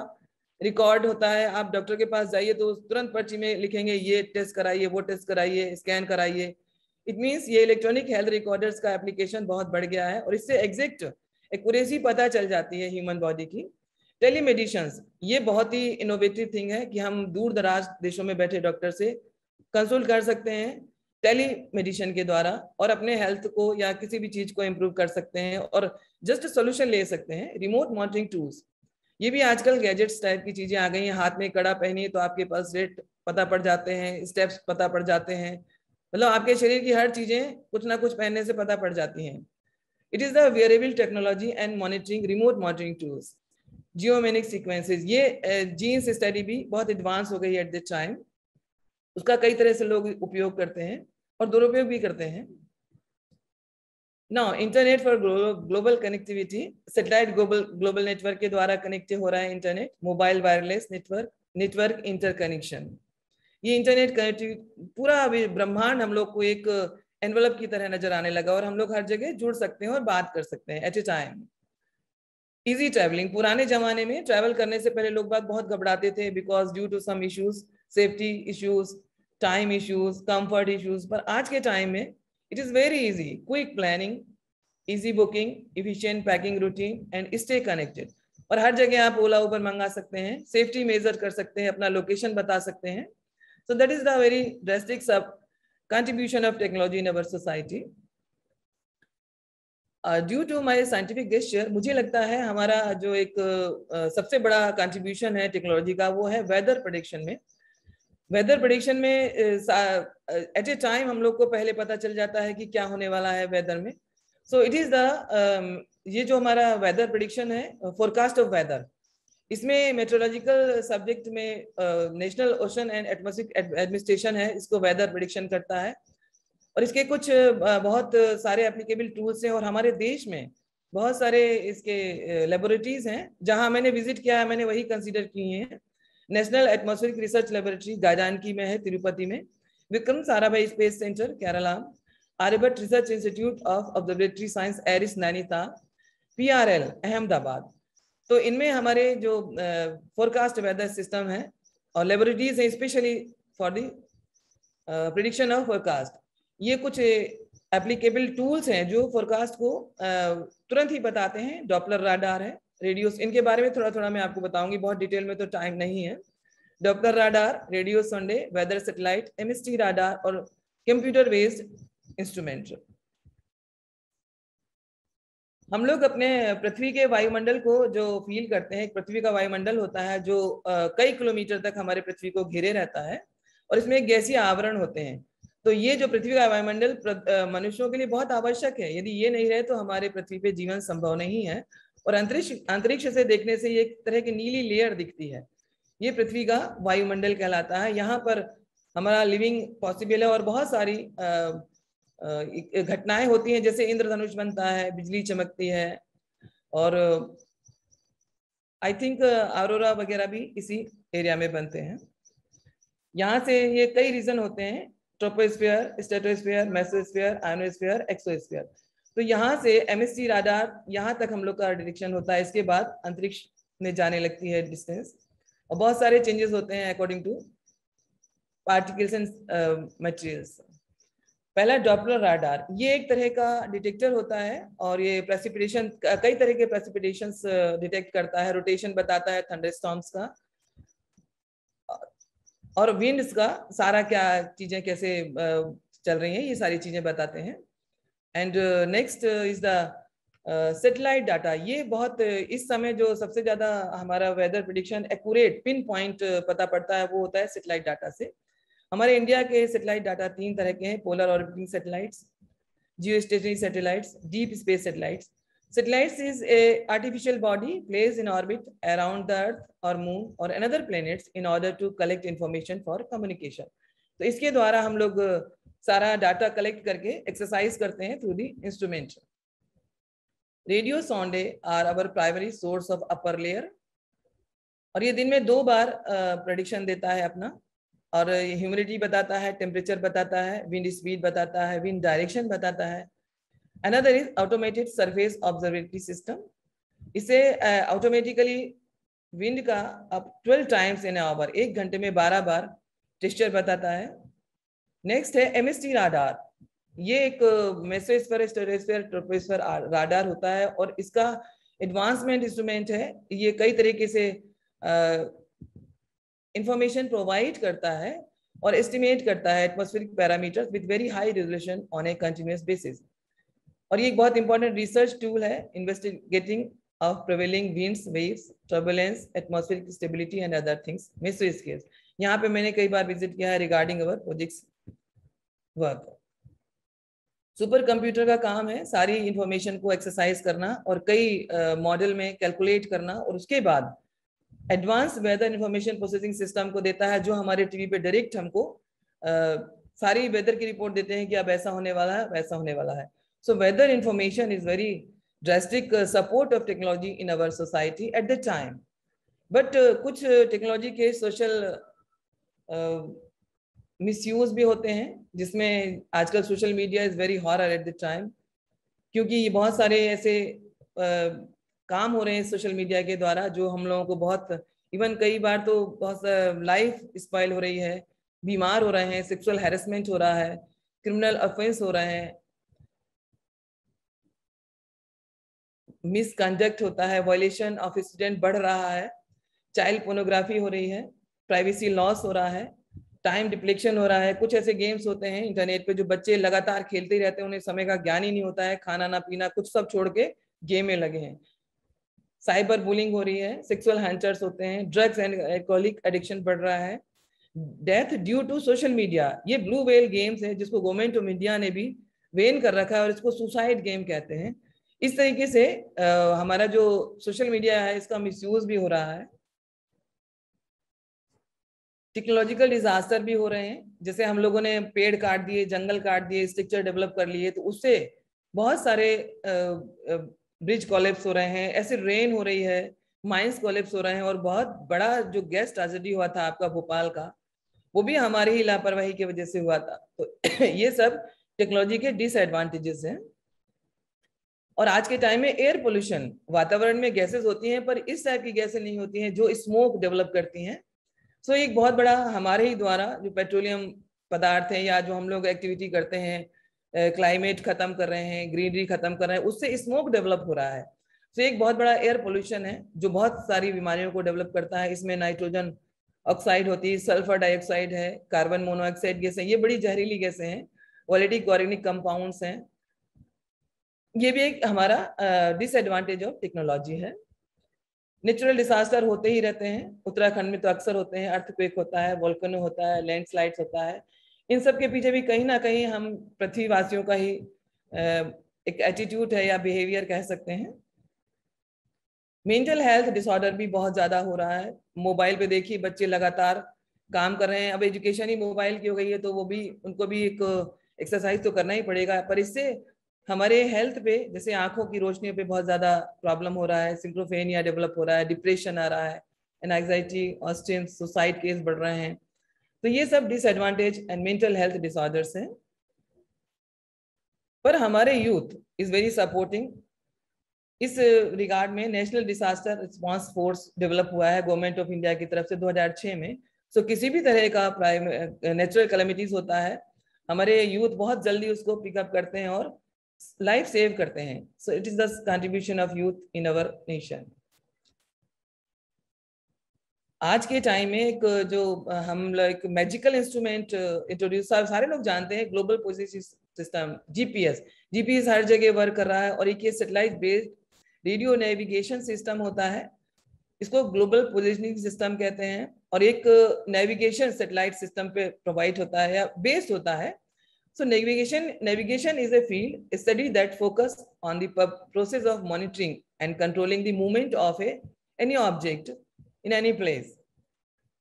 रिकॉर्ड होता है. आप डॉक्टर के पास जाइए तो तुरंत पर्ची में लिखेंगे ये टेस्ट कराइए, वो टेस्ट कराइए, स्कैन कराइए. इट मीन्स ये इलेक्ट्रॉनिक हेल्थ रिकॉर्डर्स का एप्लीकेशन बहुत बढ़ गया है और इससे एग्जैक्ट एक्यूरेसी पता चल जाती है ह्यूमन बॉडी की। टेलीमेडिसिन, ये बहुत ही इनोवेटिव थिंग है कि हम दूर दराज देशों में बैठे डॉक्टर से कंसल्ट कर सकते हैं टेलीमेडिसिन के द्वारा और अपने हेल्थ को या किसी भी चीज को इम्प्रूव कर सकते हैं और जस्ट सोल्यूशन ले सकते हैं। रिमोट मॉनिटरिंग टूल्स, ये भी आजकल गैजेट्स टाइप की चीजें आ गई हैं। हाथ में कड़ा पहनिए तो आपके पल्स रेट पता पड़ जाते हैं, स्टेप्स पता पड़ जाते हैं, मतलब आपके शरीर की हर चीजें कुछ ना कुछ पहनने से पता पड़ जाती हैं। It is the wearable technology and monitoring, remote monitoring tools. Genomic sequences, ये जीन्स स्टडी भी बहुत एडवांस हो गई एट दिस टाइम, उसका कई तरह से लोग उपयोग करते हैं और दुरुपयोग भी करते हैं। Now internet for global connectivity, satellite global network के द्वारा कनेक्ट हो रहा है internet, mobile wireless network interconnection. ये इंटरनेट कनेक्टिविटी पूरा अभी ब्रह्मांड हम लोग को एक एनवलप की तरह नजर आने लगा और हम लोग हर जगह जुड़ सकते हैं और बात कर सकते हैं at a time. Easy travelling, पुराने जमाने में ट्रैवल करने से पहले लोग बहुत घबराते थे because due to some issues, safety issues, time issues, comfort issues, पर आज के टाइम में it is very easy, quick planning, easy booking, efficient packing routine and stay connected. और हर जगह आप ओला उबर मंगा सकते हैं, सेफ्टी मेजर कर सकते हैं, अपना लोकेशन बता सकते हैं। So that is the very drastic contribution of technology in our society. Due to my scientific gesture, मुझे लगता है हमारा जो एक सबसे बड़ा contribution है टेक्नोलॉजी का वो है वेदर प्रेडिक्शन में। वेदर प्रेडिक्शन में एट ए टाइम हम लोग को पहले पता चल जाता है कि क्या होने वाला है वेदर में। सो इट इज द ये जो हमारा वेदर प्रेडिक्शन है, फोरकास्ट ऑफ वेदर, इसमें मेट्रोलॉजिकल सब्जेक्ट में national ocean and atmospheric administration है, इसको वेदर प्रेडिक्शन करता है और इसके कुछ बहुत सारे एप्लीकेबल टूल्स हैं और हमारे देश में बहुत सारे इसके लेबोरेटरीज हैं जहां मैंने विजिट किया है, मैंने वही कंसीडर किए हैं। National atmospheric research laboratory Gadanki में है, तिरुपति में, Vikram Sarabhai space centre Kerala, Aryabhatta research institute of observatory science ARIES Nainital, PRL Ahmedabad. तो इनमें हमारे जो फोरकास्ट वेदर सिस्टम है और लेबोरेटरीज है specially for the prediction of forecast. ये कुछ एप्लीकेबल टूल्स हैं जो फोरकास्ट को तुरंत ही बताते हैं। डॉपलर राडार है, रेडियोस, इनके बारे में थोड़ा थोड़ा मैं आपको बताऊंगी, बहुत डिटेल में तो टाइम नहीं है। Doppler radar, radiosonde, weather satellite, MST radar और कंप्यूटर बेस्ड इंस्ट्रूमेंट। हम लोग अपने पृथ्वी के वायुमंडल को जो फील करते हैं, पृथ्वी का वायुमंडल होता है जो कई किलोमीटर तक हमारे पृथ्वी को घेरे रहता है और इसमें एक गैसीय आवरण होते हैं। तो ये जो पृथ्वी का वायुमंडल मनुष्यों के लिए बहुत आवश्यक है, यदि ये नहीं रहे तो हमारे पृथ्वी पे जीवन संभव नहीं है। और अंतरिक्ष से देखने से ये एक तरह की नीली लेयर दिखती है, ये पृथ्वी का वायुमंडल कहलाता है। यहाँ पर हमारा लिविंग पॉसिबल है और बहुत सारी घटनाएं होती हैं, जैसे इंद्रधनुष बनता है, बिजली चमकती है और आई थिंक ऑरोरा वगैरह भी इसी एरिया में बनते हैं। यहाँ से ये कई रीजन होते हैं, troposphere, stratosphere, mesosphere, ionosphere, exosphere. तो यहाँ से MST राडार यहाँ तक हम लोग का डिटेक्शन होता है। इसके बाद अंतरिक्ष में जाने लगती है डिस्टेंस और बहुत सारे चेंजेस होते हैं according two particles and materials. पहला डॉपलर राडार, ये एक तरह का डिटेक्टर होता है और ये प्रेसिपिटेशन, कई तरह के प्रेसिपिटेशंस डिटेक्ट करता है, रोटेशन बताता है थंडरस्टॉर्म्स का और विंड्स का, सारा क्या चीजें कैसे चल रही हैं ये सारी चीजें बताते हैं। And next is the satellite data. ये बहुत इस समय जो सबसे ज्यादा हमारा weather prediction accurate pinpoint पता पड़ता है वो होता है सैटेलाइट डाटा से। हमारे इंडिया के सैटेलाइट डाटा 3 तरह के हैं, polar orbiting satellites, Jio stationery satellites, deep space satellites. Satellites is a artificial body placed in orbit around the Earth or Moon or another planets in order to collect information for communication. तो इसके द्वारा हम लोग सारा data collect करके exercise करते हैं through the instrument. Radiosonde are our primary source of upper layer और ये दिन में 2 बार प्रेडिक्शन देता है अपना और ह्यूमिडिटी बताता है, टेम्परेचर बताता है, विंड स्पीड बताता है, विंड डायरेक्शन बताता है। Another is automated surface observatory system. इसे ऑटोमेटिकली विंड का अब 12 times in an hour, 1 घंटे में 12 बार टेक्सचर बताता है। नेक्स्ट है MST राडार। ये एक मेसोस्फीयर, स्ट्रेटोस्फीयर, ट्रोपोस्फीयर राडार होता है और इसका एडवांसमेंट इंस्ट्रूमेंट है। ये कई तरीके से इंफॉर्मेशन प्रोवाइड करता है और एस्टिमेट करता है atmospheric parameters with very high resolution on A continuous basis. और ये एक बहुत इंपॉर्टेंट रिसर्च टूल है investigating of prevailing winds, waves, turbulence, atmospheric stability and other things, mesospheres। यहाँ पे मैंने कई बार विजिट किया है रिगार्डिंग अवर प्रोजेक्ट्स वर्क। सुपर कंप्यूटर का काम है सारी इंफॉर्मेशन को एक्सरसाइज करना और कई मॉडल में कैलकुलेट करना और उसके बाद advance weather information processing system को देता है, जो हमारे टीवी पे डायरेक्ट हमको सारी वेदर की रिपोर्ट देते हैं कि अब ऐसा होने वाला है, वैसा होने वाला है। So whether information is very drastic support of technology in our society at the time, but कुछ टेक्नोलॉजी के सोशल मिसयूज भी होते हैं, जिसमें आजकल social media is very horror eight the time, क्योंकि ये बहुत सारे ऐसे काम हो रहे हैं सोशल मीडिया के द्वारा जो हम लोगों को बहुत, इवन कई बार तो बहुत लाइफ स्पॉइल हो रही है, बीमार हो रहे हैं, सेक्सुअल हैरेसमेंट हो रहा है, क्रिमिनल ऑफेंस हो रहे हैं, मिसकंडक्ट होता है, वायलेशन ऑफ स्टूडेंट बढ़ रहा है, चाइल्ड पोर्नोग्राफी हो रही है, प्राइवेसी लॉस हो रहा है, टाइम डिप्लेक्शन हो रहा है। कुछ ऐसे गेम्स होते हैं इंटरनेट पे जो बच्चे लगातार खेलते ही रहते हैं, उन्हें समय का ज्ञान ही नहीं होता है, खाना ना पीना कुछ सब छोड़ के गेम में लगे हैं। साइबर बुलिंग हो रही है, सेक्सुअल हंटर्स होते हैं, ड्रग्स एंड एल्कोहलिक एडिक्शन बढ़ रहा है, death due to social media. ये ब्लू व्हेल गेम्स है जिसको गवर्नमेंट ऑफ इंडिया ने भी बैन कर रखा है और इसको सुसाइड गेम कहते हैं। इस तरीके से हमारा जो सोशल मीडिया है इसका मिसयूज भी हो रहा है। टेक्नोलॉजिकल डिजास्टर भी हो रहे हैं, जैसे हम लोगों ने पेड़ काट दिए, जंगल काट दिए, स्ट्रक्चर डेवलप कर लिए, तो उससे बहुत सारे ब्रिज कोलैप्स हो रहे हैं, ऐसे रेन हो रही है, माइंस कोलैप्स हो रहे हैं, और बहुत बड़ा जो गैस ट्रेजेडी हुआ था आपका भोपाल का, वो भी हमारी ही लापरवाही की वजह से हुआ था। तो ये सब टेक्नोलॉजी के डिसएडवांटेजेस हैं। और आज के टाइम में एयर पोल्यूशन, वातावरण में गैसेस होती हैं पर इस टाइप की गैसें नहीं होती हैं जो स्मोक डेवलप करती हैं। सो एक बहुत बड़ा हमारे ही द्वारा जो पेट्रोलियम पदार्थ है या जो हम लोग एक्टिविटी करते हैं, क्लाइमेट खत्म कर रहे हैं, ग्रीनरी खत्म कर रहे हैं, उससे स्मोक डेवलप हो रहा है। सो एक बहुत बड़ा एयर पोल्यूशन है जो बहुत सारी बीमारियों को डेवलप करता है। इसमें नाइट्रोजन ऑक्साइड होती है, सल्फर डाइऑक्साइड है, कार्बन मोनोऑक्साइड गैस है, ये बड़ी जहरीली गैसें हैं, वोलेटिक ऑर्गेनिक कंपाउंड्स हैं। ये भी एक हमारा डिसएडवांटेज ऑफ टेक्नोलॉजी है। नेचुरल डिजास्टर होते ही रहते हैं, उत्तराखंड में तो अक्सर होते हैं, अर्थक्वेक होता है, वोल्केनो होता है, लैंडस्लाइड्स होता है। इन सब के पीछे भी कहीं ना कहीं हम पृथ्वीवासियों का ही एक एटीट्यूड है या बिहेवियर कह सकते हैं। मेंटल हेल्थ डिसऑर्डर भी बहुत ज्यादा हो रहा है। मोबाइल पे देखिए बच्चे लगातार काम कर रहे हैं, अब एजुकेशन ही मोबाइल की हो गई है, तो वो भी उनको भी एक एक्सरसाइज तो करना ही पड़ेगा, पर इससे हमारे हेल्थ पे, जैसे आंखों की रोशनी पे बहुत ज्यादा प्रॉब्लम हो रहा है, सिंक्रोफेनिया डेवलप हो रहा है, डिप्रेशन आ रहा है, एंजाइटी, ऑस्टिन, सुसाइड केस बढ़ रहे हैं। तो ये सब disadvantage and mental health disorders हैं। पर हमारे यूथ इज वेरी सपोर्टिंग। इस रिगार्ड में national disaster response force develop हुआ है गवर्नमेंट ऑफ इंडिया की तरफ से 2006 में। सो किसी भी तरह का नेचुरल कैलेमिटीज होता है, हमारे यूथ बहुत जल्दी उसको पिकअप करते हैं और लाइफ सेव करते हैं। सो it is the contribution of youth in our nation. आज के टाइम में एक जो हम लोग मैजिकल इंस्ट्रूमेंट इंट्रोड्यूस, सारे लोग जानते हैं, global positioning system, GPS. GPS हर जगह वर्क कर रहा है और एक ये satellite based radio navigation system होता है, इसको ग्लोबल पोजिशनिंग सिस्टम कहते हैं। और एक नेविगेशन सैटेलाइट सिस्टम पे प्रोवाइड होता है या बेस्ड होता है। So navigation is a field study that focus on the process of monitoring and controlling the movement of any object in any place.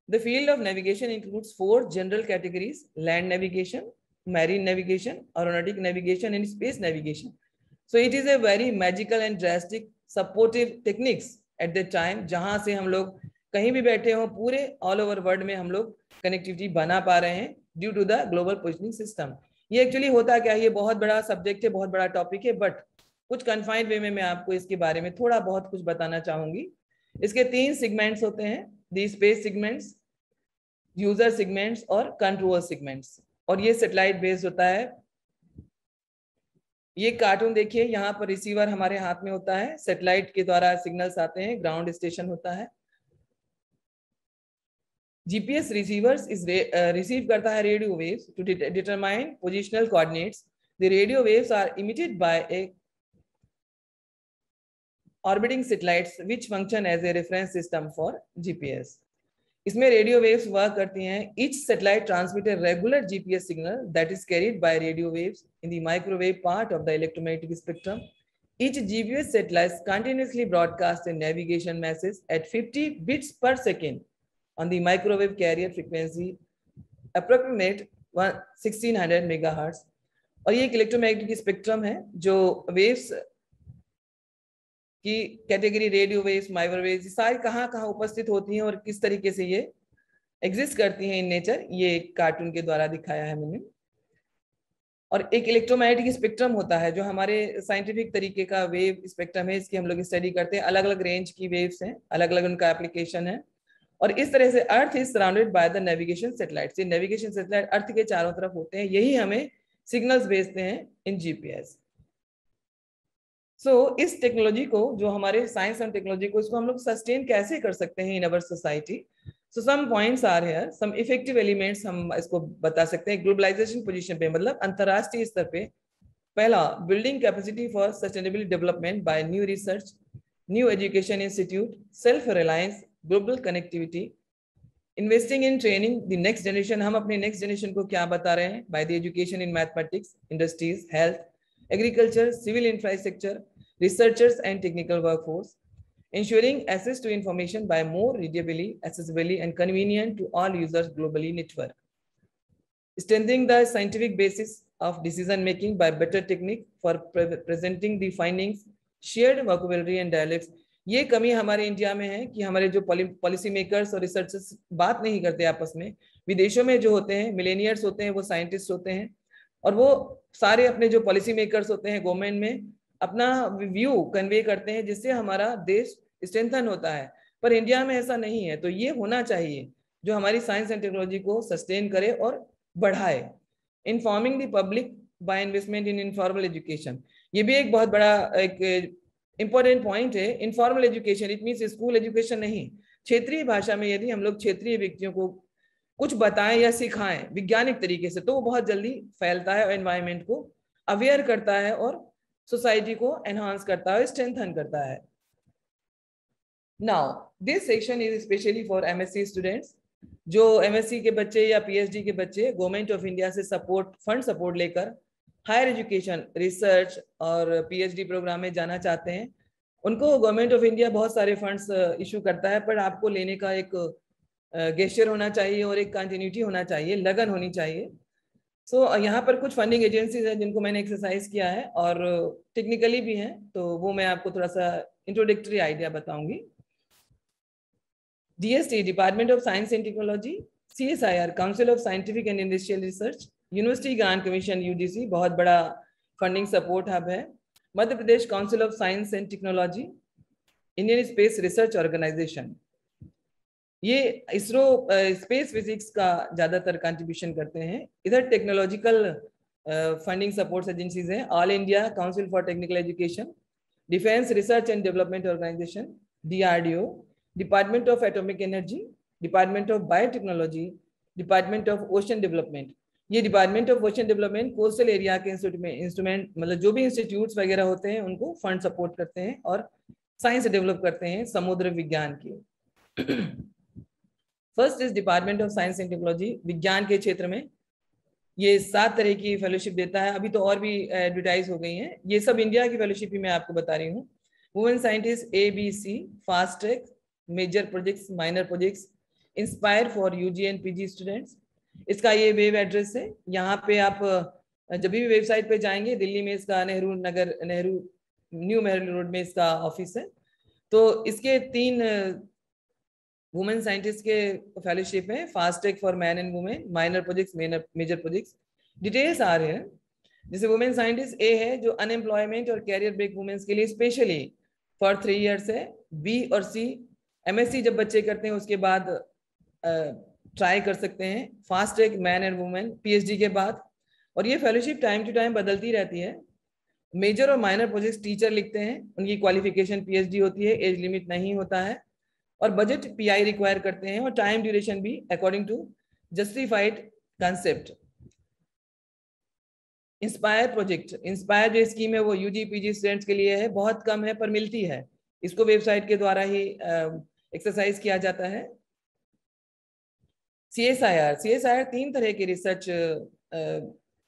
The field of navigation includes 4 general categories: land navigation, marine navigation, aeronautic navigation, and space navigation. So it is a very magical and drastic supportive techniques at the time, जहां से हम लोग कहीं भी बैठे हो पूरे all over world में हम लोग कनेक्टिविटी बना पा रहे हैं due to the global positioning system. ये एक्चुअली होता क्या है, ये बहुत बड़ा सब्जेक्ट है, बहुत बड़ा टॉपिक है, बट कुछ कन्फाइंड वे में मैं आपको इसके बारे में थोड़ा बहुत कुछ बताना चाहूंगी। इसके 3 सेगमेंट्स होते हैं, the space segments, user segments और कंट्रोल सेगमेंट्स। और ये सैटेलाइट बेस्ड होता है ये कार्टून देखिए, यहाँ पर रिसीवर हमारे हाथ में होता है, सैटेलाइट के द्वारा सिग्नल्स आते हैं, ग्राउंड स्टेशन होता है। GPS रिसीवर्स इस रिसीव करता है radio waves to determine positional coordinates. The radio waves are emitted by a orbiting satellites which function as a reference system for GPS। इसमें रेडियो वेव्स वर्क करती हैं। Each satellite transmit a regular GPS signal that is carried by radio waves in the microwave part of the electromagnetic spectrum. Each GPS satellite continuously broadcasts a navigation message at 50 bits per second on the microwave carrier frequency approximate 1600 megahertz। और ये एक electromagnetic spectrum है जो waves की category radio waves, microwaves, सारी कहाँ कहाँ उपस्थित होती हैं और किस तरीके से ये एग्जिस्ट करती हैं इन नेचर, ये कार्टून के द्वारा दिखाया है मैंने। और एक इलेक्ट्रोमैग्नेटिक स्पेक्ट्रम होता है जो हमारे साइंटिफिक तरीके का वेव स्पेक्ट्रम है, इसकी हम लोग स्टडी करते हैं। अलग अलग रेंज की वेव्स हैं, अलग अलग उनका एप्लीकेशन है। और इस तरह से earth is surrounded by the navigation satellites. ये नेविगेशन सैटेलाइट अर्थ के चारों तरफ होते हैं, यही हमें सिग्नल्स भेजते हैं इन GPS। इस टेक्नोलॉजी को, जो हमारे साइंस एंड टेक्नोलॉजी को, इसको हम लोग सस्टेन कैसे कर सकते हैं in our society. Some points are here, some effective elements हम इसको बता सकते हैं। ग्लोबलाइजेशन पोजीशन पे, मतलब अंतरराष्ट्रीय स्तर पे, पहला, building capacity for sustainable development by new research, new education institute, self reliance, global connectivity, investing in training the next generation. हम अपने नेक्स्ट जनरेशन को क्या बता रहे हैं? By the education in mathematics, industries, health, agriculture, civil infrastructure, researchers and technical workforce, ensuring access to information by more readably, accessibly and convenient to all users globally network, strengthening the scientific basis of decision making by better technique for presenting the findings, shared vocabulary and dialects। ये कमी हमारे India में है कि हमारे जो policy makers और researchers बात नहीं करते आपस में। विदेशों में जो होते हैं, मिलेनियर्स होते हैं, वो साइंटिस्ट होते हैं और वो सारे अपने जो पॉलिसी मेकर्स होते हैं गवर्नमेंट में अपना व्यू कन्वे करते हैं, जिससे हमारा देश स्ट्रेंथन होता है। पर इंडिया में ऐसा नहीं है। तो ये होना चाहिए जो हमारी साइंस एंड टेक्नोलॉजी को सस्टेन करे और बढ़ाए। Informing the public by investment in informal education, ये भी एक बहुत बड़ा एक इंपॉर्टेंट पॉइंट है। Informal education it means school education नहीं, क्षेत्रीय भाषा में यदि हम लोग क्षेत्रीय व्यक्तियों को कुछ बताएं या सिखाएं वैज्ञानिक तरीके से, तो वो बहुत जल्दी फैलता है और एनवायरमेंट को अवेयर करता है और सोसाइटी को एनहांस करता है, स्ट्रेंथन करता है। Now this section is specially for MSc students. जो MSc के बच्चे या PhD के बच्चे गवर्नमेंट ऑफ इंडिया से फंड सपोर्ट लेकर हायर एजुकेशन, रिसर्च और PhD प्रोग्राम में जाना चाहते हैं, उनको गवर्नमेंट ऑफ इंडिया बहुत सारे फंड्स इशू करता है। पर आपको लेने का एक गेस्चर होना चाहिए और एक कंटिन्यूटी होना चाहिए, लगन होनी चाहिए। यहाँ पर कुछ फंडिंग एजेंसीज हैं जिनको मैंने एक्सरसाइज किया है और टेक्निकली भी हैं, तो वो मैं आपको थोड़ा सा इंट्रोडक्टरी आइडिया बताऊंगी। DST, department of science and technology, CSIR, council of scientific and industrial research, university grant commission UGC, बहुत बड़ा फंडिंग सपोर्ट हब है। Madhya Pradesh council of science and technology, Indian space research organisation, ये ISRO space physics का ज्यादातर contribution करते हैं। इधर technological funding support agencies हैं, all India council for technical education, defence research and development organisation DRDO, department of atomic energy, department of biotechnology, department of ocean development. ये department of ocean development coastal area के instrument मतलब जो भी institutes वगैरह होते हैं उनको fund support करते हैं और साइंस डेवलप करते हैं समुद्र विज्ञान की। First is department of science and technology, विज्ञान के क्षेत्र में ये 7 तरह की फेलोशिप देता है। अभी तो और भी एडवर्टाइज हो गई हैं, ये सब इंडिया की फेलोशिप ही मैं आपको बता रही हूँ। Women scientist ABC, fast track, major projects, minor projects, inspire for UG and PG students. इसका ये वेब एड्रेस है। यहाँ पे आप जब भी वेबसाइट पे जाएंगे, दिल्ली में इसका नेहरू न्यू मेहरू रोड में इसका ऑफिस है। तो इसके 3 वुमेन साइंटिस्ट के फेलोशिप है, fast track for man and women, minor projects, major projects. Details आ रहे हैं, जैसे वुमेन साइंटिस्ट A है जो अनएम्प्लॉयमेंट और कैरियर ब्रेक वुमेन्स के लिए स्पेशली फॉर 3 इयर्स है। B और C MSc जब बच्चे करते हैं उसके बाद ट्राई कर सकते हैं। Fast track man and women PhD के बाद। और ये फेलोशिप टाइम टू टाइम बदलती रहती है। मेजर और माइनर प्रोजेक्ट टीचर लिखते हैं, उनकी क्वालिफिकेशन पीएचडी होती है, एज लिमिट नहीं होता है, और बजट पीआई रिक्वायर करते हैं, और टाइम ड्यूरेशन भी according to justified concept. Inspire project, inspire जो स्कीम है वो यूजी पीजी स्टूडेंट्स के लिए है, बहुत कम है पर मिलती है, इसको वेबसाइट के द्वारा ही एक्सरसाइज किया जाता है। CSIR, CSIR 3 तरह के रिसर्च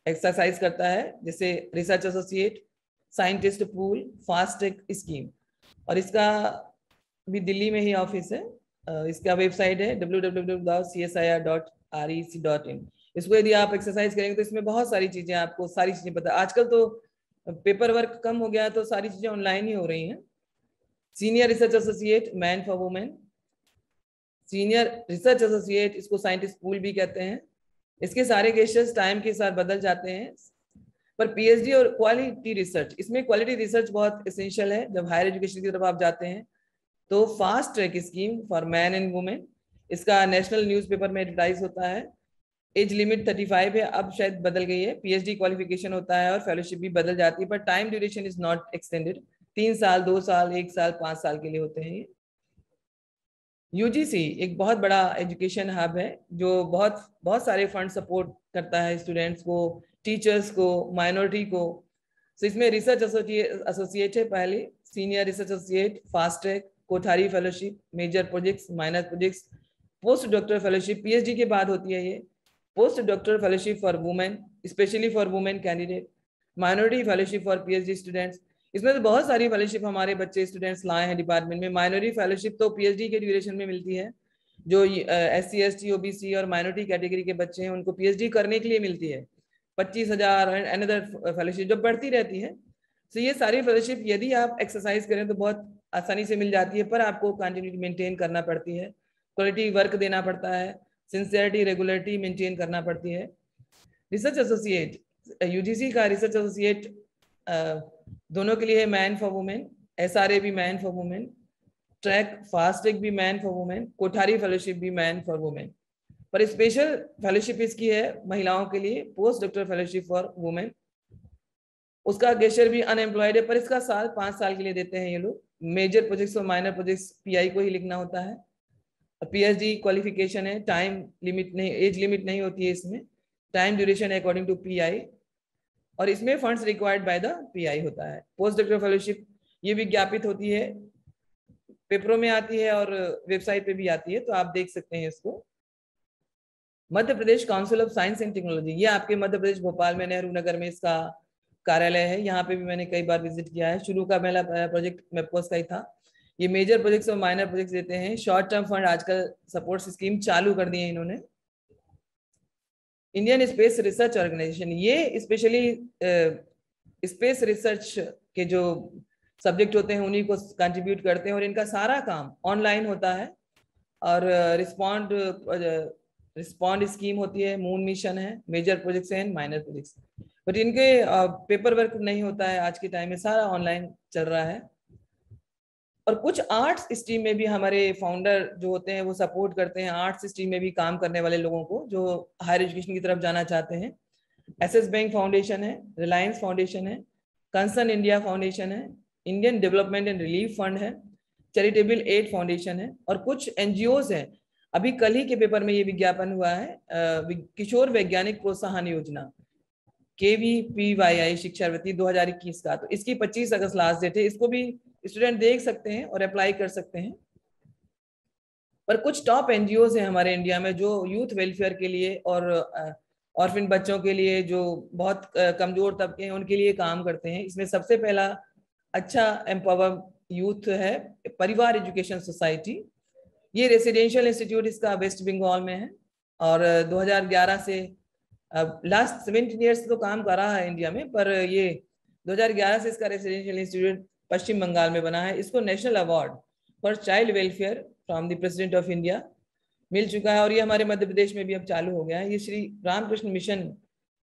एक्सरसाइज करता है, जैसे research associate, scientist pool, fast track scheme, और इसका भी दिल्ली में ही ऑफिस है। इसका वेबसाइट है www.csir.rec.in। इसको यदि आप एक्सरसाइज करेंगे तो इसमें बहुत सारी चीजें, आपको सारी चीजें पता। आजकल तो पेपर वर्क कम हो गया तो सारी चीजें ऑनलाइन ही हो रही हैं। Senior research associate, man for women, senior research associate, इसको साइंटिस्ट पूल भी कहते हैं। इसके सारे गेस्टर्स टाइम के साथ बदल जाते हैं, पर पीएचडी और क्वालिटी रिसर्च, इसमें क्वालिटी रिसर्च बहुत एसेंशियल है। जब हायर एजुकेशन की तरफ आप जाते हैं तो fast track scheme for man and women, इसका नेशनल न्यूज़पेपर में एडवर्टाइज होता है। एज लिमिट 35 है, अब शायद बदल गई है। पीएचडी क्वालिफिकेशन होता है और फेलोशिप भी बदल जाती है, पर time duration is not extended. 3 साल, 2 साल, 1 साल, 5 साल के लिए होते हैं ये। यूजीसी एक बहुत बड़ा एजुकेशन हब है जो बहुत सारे फंड सपोर्ट करता है स्टूडेंट्स को, टीचर्स को, माइनॉरिटी को। तो इसमें रिसर्च एसोसिएट है पहले, senior research associate, fast track, Kothari fellowship, major projects, minor projects, post doctor fellowship, PhD के बाद होती है ये, post doctor fellowship for women, specially for women candidate, minority fellowship for PhD students. इसमें तो बहुत सारी फेलोशिप हमारे बच्चे स्टूडेंट्स लाए हैं डिपार्टमेंट में। माइनॉरिटी फेलोशिप तो पीएचडी के ड्यूरेशन में मिलती है, जो SC ST OBC और माइनॉरिटी कैटेगरी के बच्चे हैं उनको पीएचडी करने के लिए मिलती है 25,000 अनदर फेलोशिप जो बढ़ती रहती है। तो ये सारी फेलोशिप यदि आप एक्सरसाइज करें तो बहुत आसानी से मिल जाती है, पर आपको कंटिन्यूटी मेंटेन करना पड़ती है, क्वालिटी वर्क देना पड़ता है, सिंसियरिटी, रेगुलरिटी मेंटेन करना पड़ती है। रिसर्च एसोसिएट, यूजीसी का रिसर्च एसोसिएट दोनों के लिए है, मैन फॉर वुमेन, SRA भी man for women, track fast track भी man for women, Kothari fellowship भी मैन फॉर वुमेन, पर स्पेशल फेलोशिप इसकी है महिलाओं के लिए, post doctor fellowship for women. उसका गेस्टर भी अनएम्प्लॉयड है, पर इसका साल 5 साल के लिए देते हैं ये लोग। मेजर प्रोजेक्ट्स और माइनर प्रोजेक्ट्स पीआई को ही लिखना होता है। पीएचडी क्वालिफिकेशन है, टाइम लिमिट नहीं, एज लिमिट नहीं होती है इसमें, टाइम ड्यूरेशन है अकॉर्डिंग टू पीआई, और इसमें funds required by the pi होता है। पोस्ट डॉक्टर फेलोशिप ये विज्ञापित होती है, पेपरों में आती है और वेबसाइट पे भी आती है, तो आप देख सकते हैं इसको। Madhya Pradesh council of science and technology, ये आपके मध्य प्रदेश भोपाल में नेहरू नगर में इसका कार्यालय है। यहाँ पे भी मैंने कई बार विजिट किया है। शुरू का मेरा प्रोजेक्ट मेपकोस का ही था। ये मेजर प्रोजेक्ट्स और माइनर प्रोजेक्ट्स देते हैं। शॉर्ट टर्म फंड आजकल सपोर्ट स्कीम चालू कर दी है इन्होंने। इंडियन स्पेस रिसर्च ऑर्गेनाइजेशन, ये स्पेशली स्पेस रिसर्च के जो सब्जेक्ट होते हैं उन्हीं को कंट्रीब्यूट करते हैं, और इनका सारा काम ऑनलाइन होता है। और रिस्पॉन्ड स्कीम होती है, मून मिशन है, मेजर प्रोजेक्ट्स हैं, माइनर प्रोजेक्ट्स, बट इनके पेपर वर्क नहीं होता है। आज के टाइम में सारा ऑनलाइन चल रहा है। और कुछ आर्ट्स स्ट्रीम में भी हमारे फाउंडर जो होते हैं वो सपोर्ट करते हैं आर्ट्स स्ट्रीम में भी काम करने वाले लोगों को जो हायर एजुकेशन की तरफ जाना चाहते हैं। एसएस बैंक फाउंडेशन है, रिलायंस फाउंडेशन है, कंसर्न इंडिया फाउंडेशन है, Indian development and relief fund है, चैरिटेबल एड फाउंडेशन है, और कुछ एनजीओज हैं। अभी कल ही के पेपर में ये विज्ञापन हुआ है, किशोर वैज्ञानिक प्रोत्साहन योजना KVPYI शिक्षावृत्ति 2021 का, तो इसकी 25 अगस्त लास्ट डेट है। इसको भी स्टूडेंट देख सकते हैं और अप्लाई कर सकते हैं। पर कुछ टॉप एनजीओज हैं हमारे इंडिया में जो यूथ वेलफेयर के लिए और ऑर्फन बच्चों के लिए जो बहुत कमजोर तबके हैं उनके लिए काम करते हैं। इसमें सबसे पहला अच्छा एम्पावर यूथ है परिवार एजुकेशन सोसाइटी। ये रेसिडेंशियल इंस्टीट्यूट इसका वेस्ट बंगाल में है, और 2011 से लास्ट 17 ईयर्स तो काम कर रहा है इंडिया में, पर ये 2011 से इसका रेसिडेंशियल इंस्टीट्यूट पश्चिम बंगाल में बना है। इसको national award for child welfare from the president of India मिल चुका है, और ये हमारे मध्य प्रदेश में भी अब चालू हो गया है। ये श्री रामकृष्ण मिशन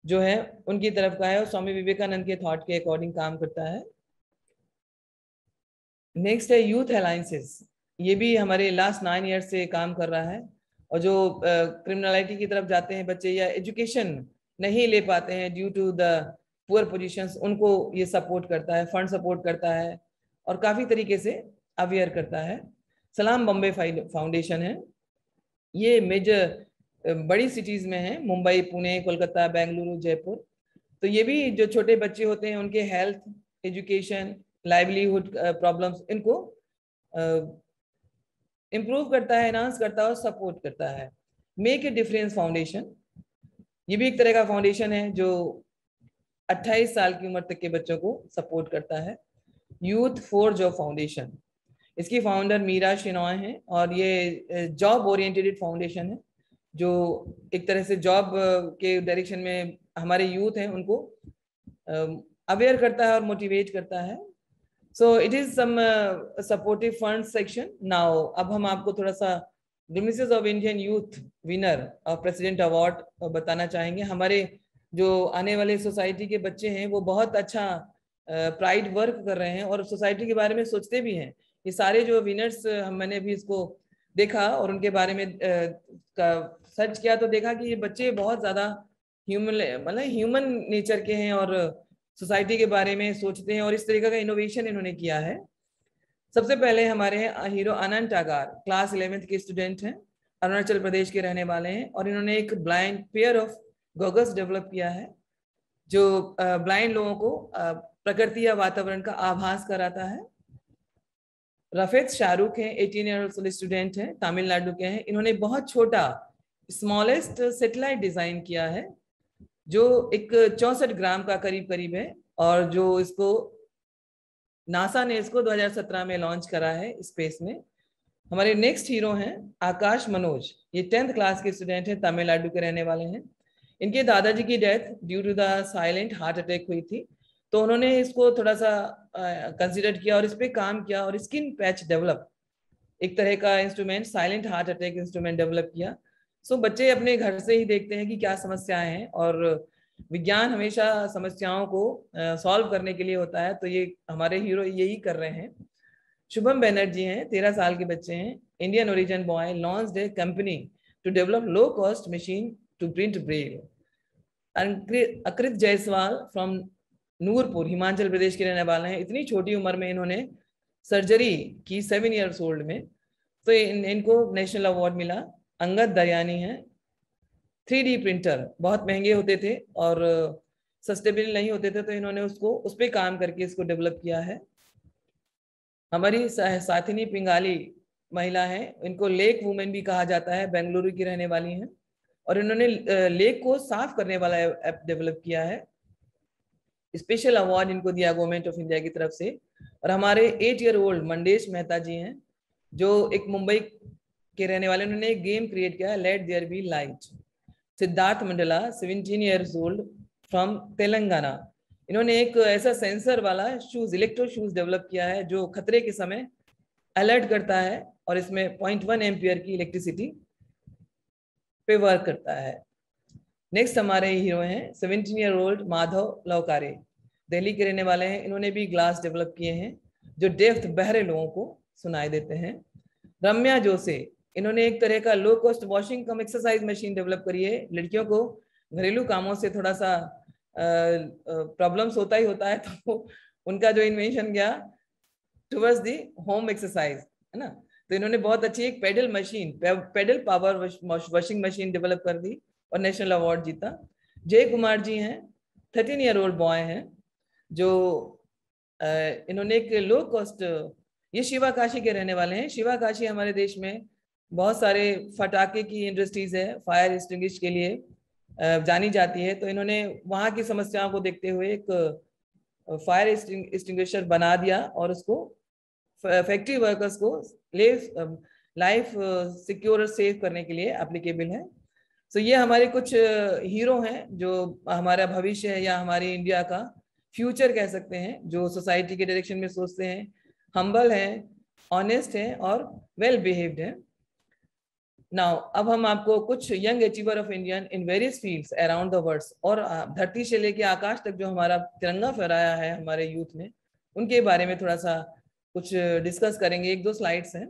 जो है उनकी तरफ का है, और स्वामी विवेकानंद के थॉट के अकॉर्डिंग काम करता है। नेक्स्ट है यूथ अलायंसेस, ये भी हमारे लास्ट 9 ईयर्स से काम कर रहा है, और जो क्रिमिनलिटी की तरफ जाते हैं बच्चे या एजुकेशन नहीं ले पाते हैं due to the poor positions, उनको ये सपोर्ट करता है, फंड सपोर्ट करता है और काफ़ी तरीके से अवेयर करता है। सलाम बॉम्बे फाउंडेशन है, ये मेजर बड़ी सिटीज़ में है, मुंबई, पुणे, कोलकाता, बेंगलुरु, जयपुर। तो ये भी जो छोटे बच्चे होते हैं उनके हेल्थ, एजुकेशन, लाइवलीहुड प्रॉब्लम्स, इनको इम्प्रूव करता है, एनहांस करता है और सपोर्ट करता है। मेक ए डिफरेंस फाउंडेशन, ये भी एक तरह का फाउंडेशन है जो 28 साल की उम्र तक के बच्चों को सपोर्ट करता है। यूथ फॉर जॉब फाउंडेशन, इसकी फाउंडर मीरा शेनॉय हैं और ये जॉब ओरिएंटेड फाउंडेशन है जो एक तरह से जॉब के डायरेक्शन में हमारे यूथ हैं उनको अवेयर करता है और मोटिवेट करता है। So it is some supportive fund section. Now अब हम आपको थोड़ा सा glimpses of Indian youth winner of president award बताना चाहेंगे। हमारे जो आने वाले सोसाइटी के बच्चे हैं वो बहुत अच्छा प्राइड वर्क कर रहे हैं और सोसाइटी के बारे में सोचते भी हैं। ये सारे जो विनर्स मैंने भी इसको देखा और उनके बारे में सर्च किया तो देखा कि ये बच्चे बहुत ज़्यादा ह्यूमन नेचर के हैं और सोसाइटी के बारे में सोचते हैं और इस तरीके का इनोवेशन इन्होंने किया है। सबसे पहले हमारे हीरो आनंद टागार क्लास 11th के स्टूडेंट हैं, अरुणाचल प्रदेश के रहने वाले हैं और इन्होंने एक blind pair of goggles develop किया है जो ब्लाइंड लोगों को प्रकृति या वातावरण का आभास कराता है। रफेद शाहरुख हैं, 18 ईयर ओल्ड स्टूडेंट हैं, तमिलनाडु के हैं। इन्होंने बहुत छोटा स्मॉलेस्ट सैटेलाइट डिजाइन किया है जो एक 64 ग्राम का करीब है और जो इसको नासा ने इसको 2017 में लॉन्च करा है स्पेस में। हमारे नेक्स्ट हीरो हैं आकाश मनोज, ये 10th क्लास के स्टूडेंट हैं, तमिलनाडु के रहने वाले हैं। इनके दादाजी की death due to the silent heart attack हुई थी तो उन्होंने इसको थोड़ा सा कंसिडर किया और इस पे काम किया और स्किन पैच डेवलप, एक तरह का instrument, silent heart attack instrument develop किया। सो बच्चे अपने घर से ही देखते हैं कि क्या समस्याएं हैं और विज्ञान हमेशा समस्याओं को सॉल्व करने के लिए होता है, तो ये हमारे हीरो यही कर रहे हैं। शुभम बनर्जी हैं, 13 साल के बच्चे हैं, Indian origin boy, launched a company to develop low cost machine to print Braille. Akrit Jaiswal from Nurpur, Himachal Pradesh के रहने वाले हैं। इतनी छोटी उम्र में इन्होंने सर्जरी की 7 ईयर्स ओल्ड में, तो इनको नेशनल अवार्ड मिला। अंगद दरियानी हैं, 3D प्रिंटर बहुत महंगे होते थे और सस्टेनेबल नहीं होते थे तो इन्होंने उसको उस पर काम करके इसको डेवलप किया है। हमारी साथिनी पिंगाली महिला है, इनको लेक वुमेन भी कहा जाता है, बेंगलुरु की रहने वाली हैं और इन्होंने लेक को साफ करने वाला ऐप डेवलप किया है। स्पेशल अवार्ड इनको दिया गवर्नमेंट ऑफ इंडिया की तरफ से। और हमारे 8 ईयर ओल्ड मंडेश मेहता जी हैं जो एक मुंबई के रहने वाले, उन्होंने एक गेम क्रिएट किया है, let there be light. Siddharth Mandala, 17 years old from Telangana, इन्होंने एक ऐसा सेंसर वाला शूज, इलेक्ट्रो शूज डेवलप किया है जो खतरे के समय अलर्ट करता है और इसमें 0.1 एम्पियर की इलेक्ट्रिसिटी पे वर्क करता है। नेक्स्ट हमारे हीरो हैं 17 ईयर ओल्ड माधव लवकारे, दिल्ली के रहने वाले हैं। इन्होंने भी ग्लास डेवलप किए हैं जो डेफ बहरे लोगों को सुनाई देते हैं। रम्या जोसे, इन्होंने एक तरह का लो कॉस्ट वॉशिंग कम एक्सरसाइज मशीन डेवलप करी है। लड़कियों को घरेलू कामों से थोड़ा सा प्रॉब्लम्स होता है तो उनका जो इन्वेंशन गया टुवर्ड्स दी होम एक्सरसाइज, है ना, तो इन्होंने बहुत अच्छी एक pedal power washing machine develop कर दी और नेशनल अवार्ड जीता। जय कुमार जी हैं, 13 ईयर ओल्ड बॉय हैं जो इन्होंने एक लो कॉस्ट, ये शिवा काशी के रहने वाले हैं। शिवा काशी हमारे देश में बहुत सारे फटाके की इंडस्ट्रीज है, फायर एक्सटिंग्विश के लिए जानी जाती है, तो इन्होंने वहाँ की समस्याओं को देखते हुए एक फायर एक्सटिंग्विशर बना दिया और उसको फैक्ट्री वर्कर्स को लाइफ सिक्योर सेव करने के लिए एप्लीकेबल है। तो ये हमारे कुछ हीरो हैं जो हमारा भविष्य है या हमारी इंडिया का फ्यूचर कह सकते हैं, जो सोसाइटी के डायरेक्शन में सोचते हैं, हम्बल हैं, ऑनेस्ट हैं और वेल बिहेव्ड हैं। नाउ अब हम आपको कुछ young achiever of Indian in various fields around the world और धरती से लेके आकाश तक जो हमारा तिरंगा फहराया है हमारे यूथ ने, उनके बारे में थोड़ा सा कुछ डिस्कस करेंगे। 1-2 स्लाइड्स हैं।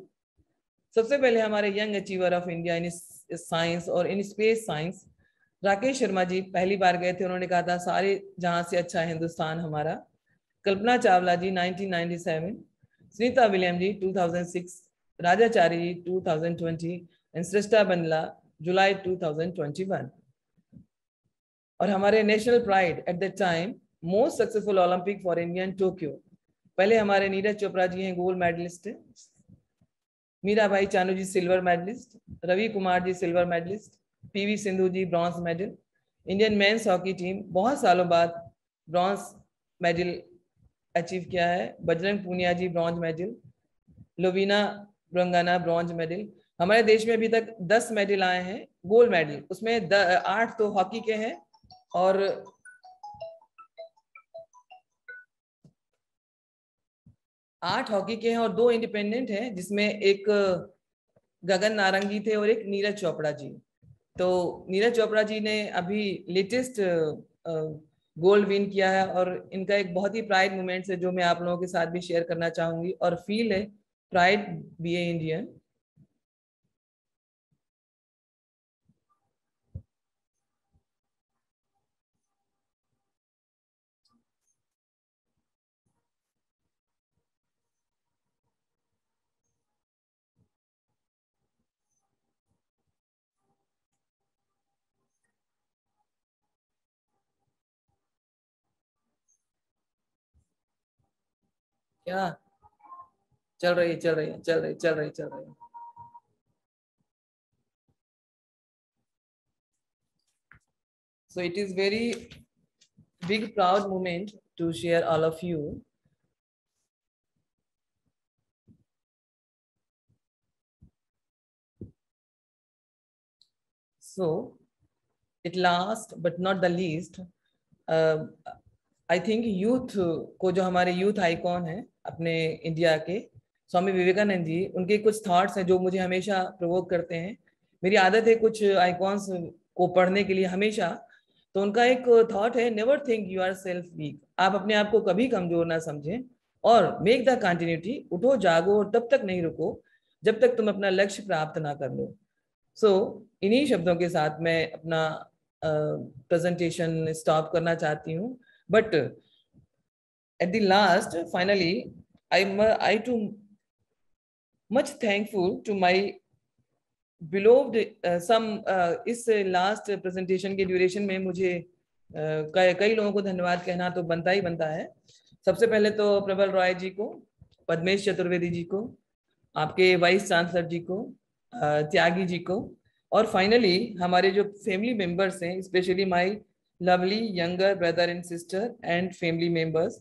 सबसे पहले हमारे young achiever of India in science और in space science, Rakesh Sharma ji पहली बार गए थे, उन्होंने कहा था सारे जहां से अच्छा हिंदुस्तान हमारा। Kalpana Chawla ji 1997, Sunita William ji 2006, Rajachari ji 2020 and Sirisha Bandla July 2021। और हमारे national pride at the time most successful Olympic for Indian Tokyo, पहले हमारे नीरज चोपड़ा जी हैं gold medallist, Mirabai Chanu ji silver medallist, Ravi Kumar ji silver medallist, PV Sindhu ji bronze medal. Indian men's hockey team बहुत सालों बाद ब्रॉन्ज मेडल अचीव किया है, बजरंग पूनिया जी ब्रॉन्ज मेडल, लोवीना ब्रंगाना ब्रॉन्ज मेडल। हमारे देश में अभी तक 10 मेडल आए हैं गोल्ड मेडल, उसमें 8 तो हॉकी के हैं और 8 हॉकी के हैं और 2 इंडिपेंडेंट हैं, जिसमें एक गगन नारंगी थे और एक नीरज चोपड़ा जी। तो नीरज चोपड़ा जी ने अभी लेटेस्ट गोल्ड विन किया है और इनका एक बहुत ही प्राइड मोमेंट्स है जो मैं आप लोगों के साथ भी शेयर करना चाहूंगी और फील है प्राइड बी ए इंडियन। क्या चल रही है। So it is very big proud moment to share all of you. So at last but not the least, I think youth को, जो हमारे यूथ आइकॉन है अपने इंडिया के स्वामी विवेकानंद जी, उनके कुछ थॉट्स हैं जो मुझे हमेशा प्रोवोक करते हैं। मेरी आदत है कुछ आइकॉन्स को पढ़ने के लिए हमेशा, तो उनका एक थॉट है, never think yourself weak. आप अपने आप को कभी कमजोर ना समझें और मेक द कंटिन्यूटी, उठो जागो और तब तक नहीं रुको जब तक तुम अपना लक्ष्य प्राप्त ना कर लो। सो इन्हीं शब्दों के साथ मैं अपना प्रेजेंटेशन स्टॉप करना चाहती हूँ। But at the last, finally, I too much thankful to my beloved इस लास्ट प्रेजेंटेशन के ड्यूरेशन में मुझे कई लोगों को धन्यवाद कहना तो बनता ही बनता है। सबसे पहले तो प्रबल रॉय जी को, पद्मेश चतुर्वेदी जी को, आपके वाइस चांसलर जी को, त्यागी जी को, और फाइनली हमारे जो फैमिली मेंबर्स हैं, specially my lovely younger brother and sister and family members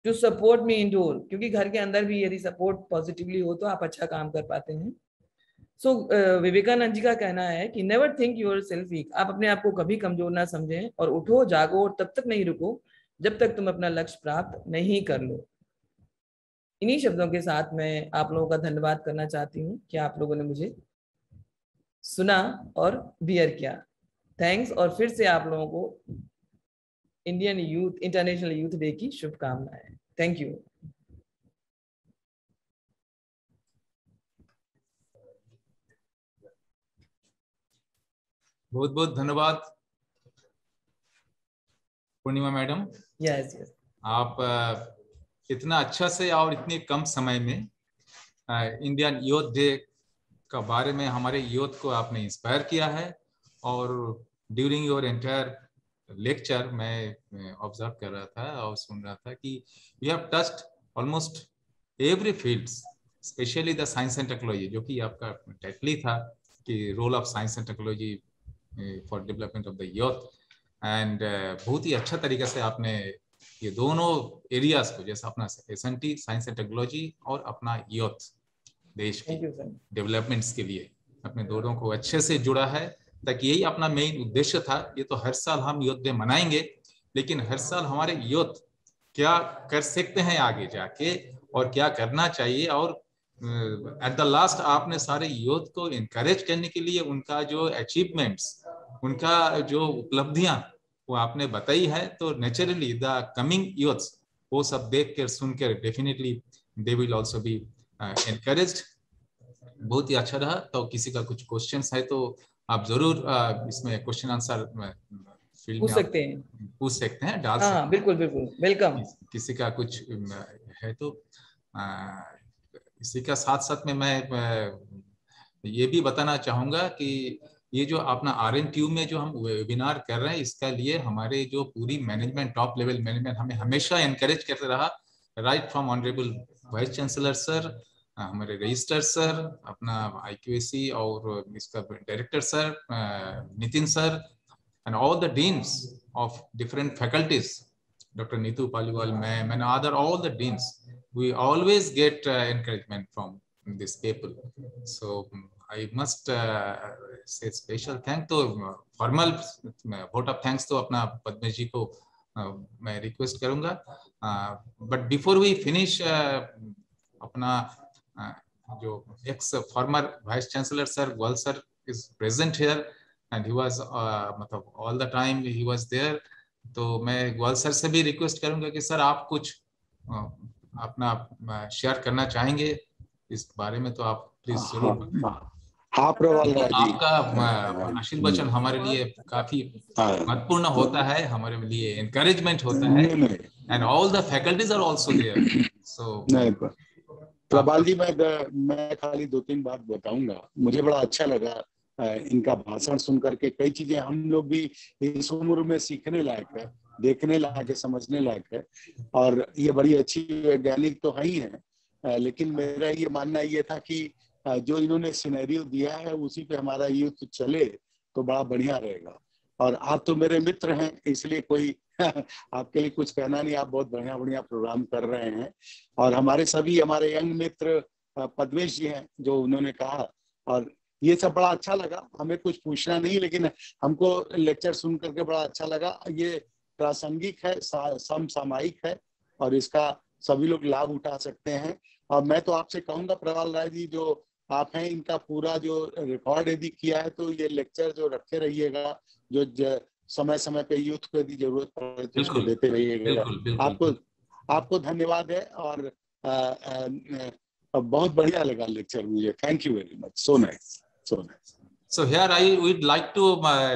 to support me indoor, क्योंकि घर के अंदर भी यदि सपोर्ट पॉजिटिवली हो तो आप अच्छा काम कर पाते हैं। सो विवेकानंद जी का कहना है कि never think yourself weak, आप अपने आप को कभी कमजोर ना समझें और उठो जागो और तब तक नहीं रुको जब तक तुम अपना लक्ष्य प्राप्त नहीं कर लो। इन्हीं शब्दों के साथ मैं आप लोगों का धन्यवाद करना चाहती हूँ कि आप लोगों ने मुझे सुना और बियर किया। थैंक्स, और फिर से आप लोगों को Indian youth international youth day की शुभकामनाएं। Thank you. बहुत बहुत धन्यवाद पूर्णिमा मैडम। यस यस, आप इतना अच्छा से और इतने कम समय में इंडियन यूथ डे का बारे में हमारे यूथ को आपने इंस्पायर किया है। और ड्यूरिंग योर एंटायर लेक्चर मैं ऑब्जर्व कर रहा था और सुन रहा था कि you have touched almost every fields, specially the science and technology, जो कि आपका टाइटल ही था कि role of science and technology for development of the youth. And बहुत ही अच्छा तरीके से आपने ये दोनों एरियाज को, जैसे अपना एसएनटी साइंस एंड टेक्नोलॉजी और अपना यूथ देश के डेवलपमेंट्स के लिए अपने दोनों को अच्छे से जुड़ा है, ताकि यही अपना मेन उद्देश्य था। ये तो हर साल हम यूथ डे मनाएंगे, लेकिन हर साल हमारे यूथ क्या कर सकते हैं आगे जाके और क्या करना चाहिए, और एट द लास्ट आपने सारे यूथ को इनकरेज करने के लिए उनका जो अचीवमेंट्स, उनका जो उपलब्धियां वो आपने बताई है। तो नेचुरली द कमिंग यूथ्स वो सब देख कर सुन कर definitely they will also be encouraged. बहुत ही अच्छा रहा। तो किसी का कुछ क्वेश्चंस है तो आप जरूर इसमें क्वेश्चन आंसर फील्ड पूछ में सकते हैं, पूछ सकते हैं, डाल सकते हैं। बिल्कुल बिल्कुल, वेलकम। किसी का कुछ है तो इसी का साथ साथ में मैं ये भी बताना चाहूंगा कि ये जो अपना RNTU में जो हम वेबिनार कर रहे हैं, इसका लिए हमारे जो पूरी मैनेजमेंट, टॉप लेवल मैनेजमेंट हमें हमेशा एनकरेज करते रहा, right from honourable vice chancellor sir, हमारे रजिस्टर सर, अपना IQAC और इसका director sir Nitin sir, and all the deans of different faculties, Dr. Neetu Paliwal, ma'am, and all the deans, we always get encouragement from these people. So I must say special thank to formal vote of thanks to अपना पद्मेश जी को मैं request करूंगा. But before we finish, अपना जो ex former vice chancellor sir Gwal sir is present here and he was मतलब all the time he was there. तो मैं ग्वाल सर से भी रिक्वेस्ट करूंगा कि सर आप कुछ अपना शेयर करना चाहेंगे इस बारे में, तो आप प्लीज जरूर. हाँ प्रवाल जी, आपका आशीर्वचन हमारे लिए काफी महत्वपूर्ण होता है, हमारे लिए एनकरेजमेंट होता है, and all the faculties are also there. So Praval ji, मैं खाली 2-3 बात बताऊंगा. मुझे बड़ा अच्छा लगा इनका भाषण सुन करके. कई चीजें हम लोग भी इस उम्र में सीखने लायक है, देखने लायक है, समझने लायक है, और ये बड़ी अच्छी वैज्ञानिक तो है ही है. लेकिन मेरा ये मानना ये था कि जो इन्होंने सिनेरियो दिया है उसी पे हमारा यूथ चले तो बड़ा बढ़िया रहेगा. और आप तो मेरे मित्र हैं, इसलिए कोई आपके लिए कुछ कहना नहीं. आप बहुत बढ़िया बढ़िया प्रोग्राम कर रहे हैं, और हमारे यंग मित्र पद्मेश जी हैं जो उन्होंने कहा, और ये सब बड़ा अच्छा लगा. हमें कुछ पूछना नहीं, लेकिन हमको लेक्चर सुन करके बड़ा अच्छा लगा. ये प्रासंगिक है, समसामयिक है, और इसका सभी लोग लाभ उठा सकते हैं. और मैं तो आपसे कहूंगा प्रवाल राय जी, जो आप हैं, इनका पूरा जो रिकॉर्ड यदि किया है तो ये लेक्चर जो रखे रहिएगा, जो समय समय पे यूथ को यदि जरूरत पड़े तो उसको देते रहिएगा. आपको धन्यवाद है, और बहुत बढ़िया लगा लेक्चर मुझे. Thank you very much. So nice, so nice. So here I would like to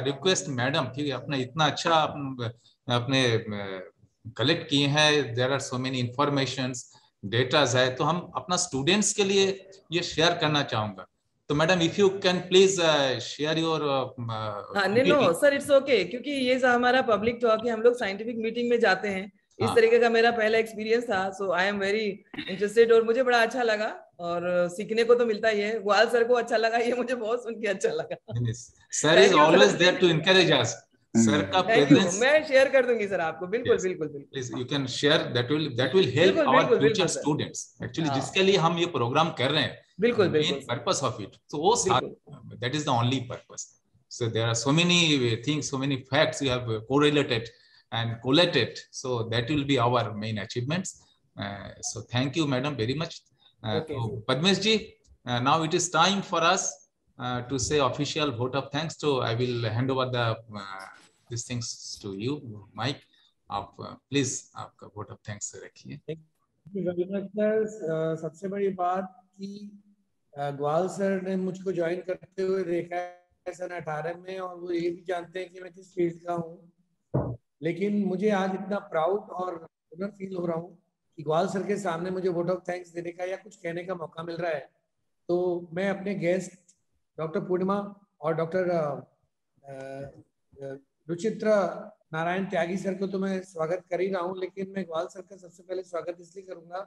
request madam कि अपना इतना अच्छा अपने कलेक्ट किए हैं, there are so many informations, datas है, तो हम अपना स्टूडेंट्स के लिए ये शेयर करना चाहूंगा. तो madam if you can please share your. No sir, it's okay, क्योंकि ये हमारा पब्लिक टॉक है, हम लोग साइंटिफिक मीटिंग में जाते हैं, इस तरीके का मेरा पहला एक्सपीरियंस था. सो आई एम वेरी इंटरेस्टेड, और मुझे बड़ा अच्छा लगा, और सीखने को तो मिलता ही है. ग्वाल सर को अच्छा लगा, ये मुझे बहुत सुन के अच्छा लगा. Sir is always there to encourage us. Sir का प्रेजेंस मैं शेयर कर दूंगी सर आपको. बिल्कुल बिल्कुल बिल्कुल. Please you can share, that will help our future students. Actually जिसके लिए हम ये प्रोग्राम कर रहे हैं, बिल्कुल बिल्कुल पर्पस ऑफ इट, तो वो that is the only purpose. So there are so many things, so many facts you have correlated and collated, so that will be our main achievements. So thank you madam very much. Okay. So Padmesh ji, now it is time for us to say official vote of thanks. So I will hand over these things to you, Mike. आप please आपका vote of thanks रखिए. Thank you very much sir. सबसे बड़ी बात कि ग्वाल sir ने मुझको ज्वाइन करते हुए देखा है सन 18 में, और वो ये भी जानते हैं कि मैं किस फील्ड का हूँ. लेकिन मुझे आज इतना प्राउड और ऑनर फील हो रहा हूँ कि ग्वाल सर के सामने मुझे वोट ऑफ थैंक्स देने का या कुछ कहने का मौका मिल रहा है. तो मैं अपने गेस्ट डॉक्टर पूर्णिमा और डॉक्टर रुचित्रा नारायण त्यागी सर को तो मैं स्वागत कर ही रहा हूँ, लेकिन मैं ग्वाल सर का सबसे पहले स्वागत इसलिए करूंगा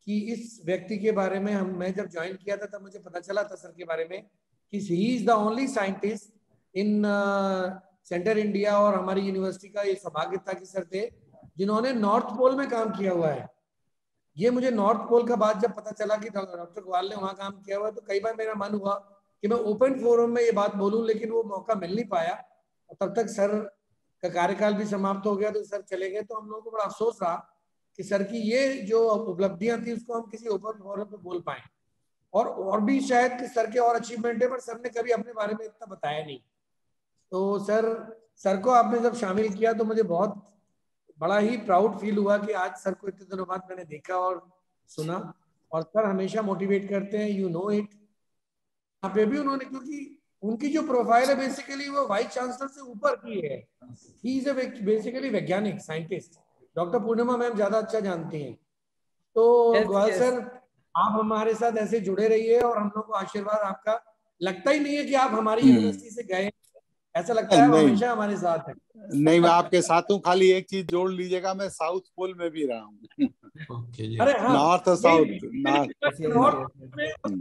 कि इस व्यक्ति के बारे में मैं जब ज्वाइन किया था तब मुझे पता चला था सर के बारे में कि he is the only scientist in centre India, और हमारी यूनिवर्सिटी का ये सौभाग्य था कि सर थे जिन्होंने नॉर्थ पोल में काम किया हुआ है. ये मुझे नॉर्थ पोल का बाद जब पता चला कि डॉक्टर ग्वाल ने वहां काम किया हुआ है, तो कई बार मेरा मन हुआ कि मैं ओपन फोरम में ये बात बोलूं, लेकिन वो मौका मिल नहीं पाया. और तब तक सर का कार्यकाल भी समाप्त हो गया, तो सर चले गए. तो हम लोगों को बड़ा अफसोस रहा कि सर की ये जो उपलब्धियां थी उसको हम किसी ओपन फोरम पे बोल पाए. और भी शायद सर के और अचीवमेंट है, पर सर ने कभी अपने बारे में इतना बताया नहीं. तो सर को आपने जब शामिल किया तो मुझे बहुत बड़ा ही प्राउड फील हुआ कि आज सर को इतने दिनों बाद मैंने देखा और सुना. और सर हमेशा मोटिवेट करते हैं, यू नो इट. यहाँ पे भी उन्होंने, क्योंकि उनकी जो प्रोफाइल है बेसिकली वो वाइस चांसलर से ऊपर की है। ही इज बेसिकली वैज्ञानिक साइंटिस्ट। डॉक्टर पूर्णिमा मैम ज्यादा अच्छा जानती हैं। तो ग्वाल सर आप हमारे साथ ऐसे जुड़े रहिए और हम लोग को आशीर्वाद आपका। लगता ही नहीं है कि आप हमारी यूनिवर्सिटी से गए, ऐसा लगता है आप हमेशा हमारे साथ हैं। नहीं, मैं आपके साथ हूँ। खाली एक चीज जोड़ लीजिएगा, मैं साउथ पोल में भी रहा हूँ। अरे हाँ, नॉर्थ और साउथ, साउथ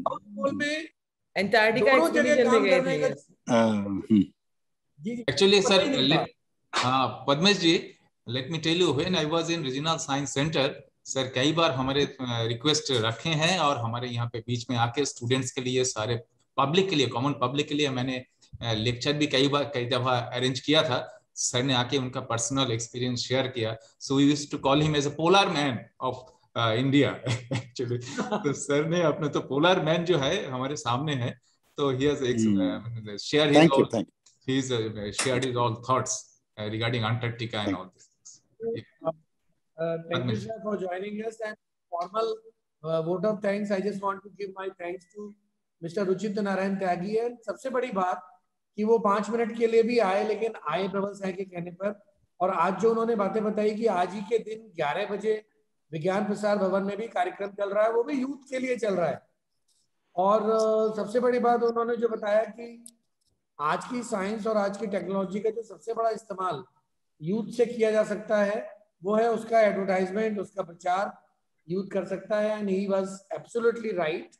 पोल में एंटार्क्टिका दोनों जगह काम करने का। Actually, sir, Padmesh ji, let me tell you, when I was in Regional Science Center, sir कई बार हमारे रिक्वेस्ट रखे हैं और हमारे यहाँ पे बीच में आके स्टूडेंट्स के लिए, सारे पब्लिक के लिए, कॉमन पब्लिक के लिए मैंने लेक्चर भी कई दफा अरेंज किया था। सर ने आके उनका पर्सनल एक्सपीरियंस शेयर किया। So we used to call him as a polar man of India actually. तो सर ने अपने तो पोलर मैन जो है हमारे सामने है, तो he has shared his all, he's shared his all thoughts regarding Antarctica and all this things. Thank you sir for joining us, and formal vote of thanks. I just want to give my thanks to Mr. Ruchit Narayan Tyagi। and सबसे बड़ी बात कि वो 5 minute के लिए भी आए, लेकिन आए प्रबल साय के कहने पर। और आज जो उन्होंने बातें बताई कि आज ही के दिन 11 बजे विज्ञान प्रसार भवन में भी कार्यक्रम चल रहा है, वो भी यूथ के लिए चल रहा है। और सबसे बड़ी बात उन्होंने जो बताया कि आज की साइंस और आज की टेक्नोलॉजी का जो सबसे बड़ा इस्तेमाल यूथ से किया जा सकता है वो है उसका एडवर्टाइजमेंट, उसका प्रचार यूथ कर सकता है। And he was absolutely right,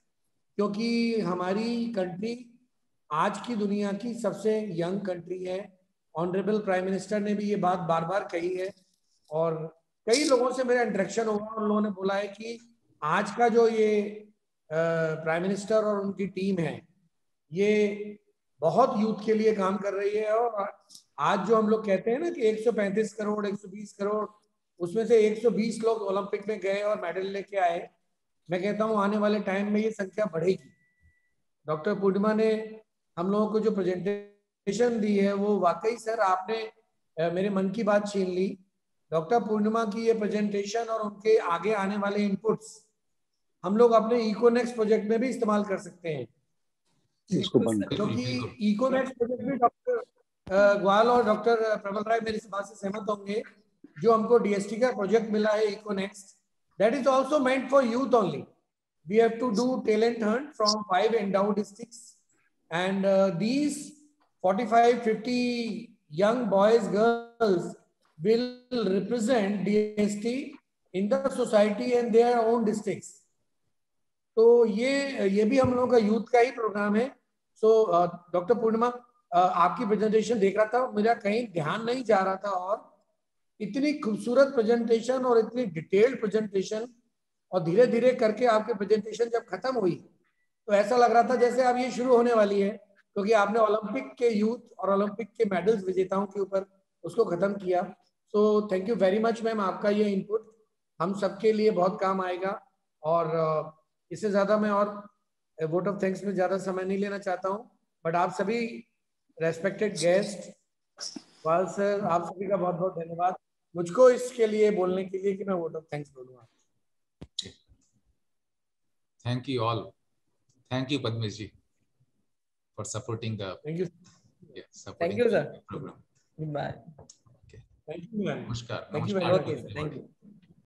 क्योंकि हमारी कंट्री आज की दुनिया की सबसे यंग कंट्री है। ऑनरेबल प्राइम मिनिस्टर ने भी ये बात बार बार कही है, और कई लोगों से मेरा इंटरेक्शन हुआ, उन लोगों ने बोला है कि आज का जो ये प्राइम मिनिस्टर और उनकी टीम है ये बहुत यूथ के लिए काम कर रही है। और आज जो हम लोग कहते हैं ना कि 135 करोड़ 120 करोड़, उसमें से 120 लोग ओलंपिक में गए और मेडल लेके आए। मैं कहता हूँ आने वाले टाइम में ये संख्या बढ़ेगी। डॉक्टर पूर्णिमा ने हम लोगों को जो प्रेजेंटेशन दी है वो वाकई सर आपने मेरे मन की बात छीन ली। डॉक्टर पूर्णिमा की ये प्रेजेंटेशन और उनके आगे आने वाले इनपुट्स हम लोग अपने इकोनेक्स प्रोजेक्ट में भी इस्तेमाल कर सकते हैं, क्योंकि इकोनेक्स प्रोजेक्ट भी डॉक्टर ग्वाल और डॉक्टर प्रबल राय मेरी बात से सहमत होंगे। जो हमको डीएसटी का प्रोजेक्ट मिला है Econex, that is also meant for youth only. We have to do talent hunt from 5 endowed districts, and these 45-50 young boys girls will represent DST in the society and their own districts. तो ये भी हम लोगों का youth का ही programme है। So doctor पूर्णिमा आपकी presentation देख रहा था, मेरा कहीं ध्यान नहीं जा रहा था, और इतनी खूबसूरत प्रेजेंटेशन और इतनी डिटेल्ड प्रेजेंटेशन, और धीरे धीरे करके आपकी प्रेजेंटेशन जब खत्म हुई तो ऐसा लग रहा था जैसे अब ये शुरू होने वाली है, क्योंकि आपने ओलंपिक के यूथ और ओलंपिक के मेडल्स विजेताओं के ऊपर उसको खत्म किया। So thank you very much ma'am, आपका ये इनपुट हम सबके लिए बहुत काम आएगा। और इससे ज्यादा मैं और वोट ऑफ थैंक्स में ज्यादा समय नहीं लेना चाहता हूं, बट आप सभी रेस्पेक्टेड गेस्ट, वाल सर, आप सभी का बहुत बहुत धन्यवाद मुझको इसके लिए बोलने के लिए कि मैं वोट ऑफ थैंक्स बोलूंगा। Thank you all. Thank you Padmesh ji for supporting the Thank you sir. program. Goodbye. Okay. Thank you. Namaskar. Thank you very much. Namaskar. Thank you.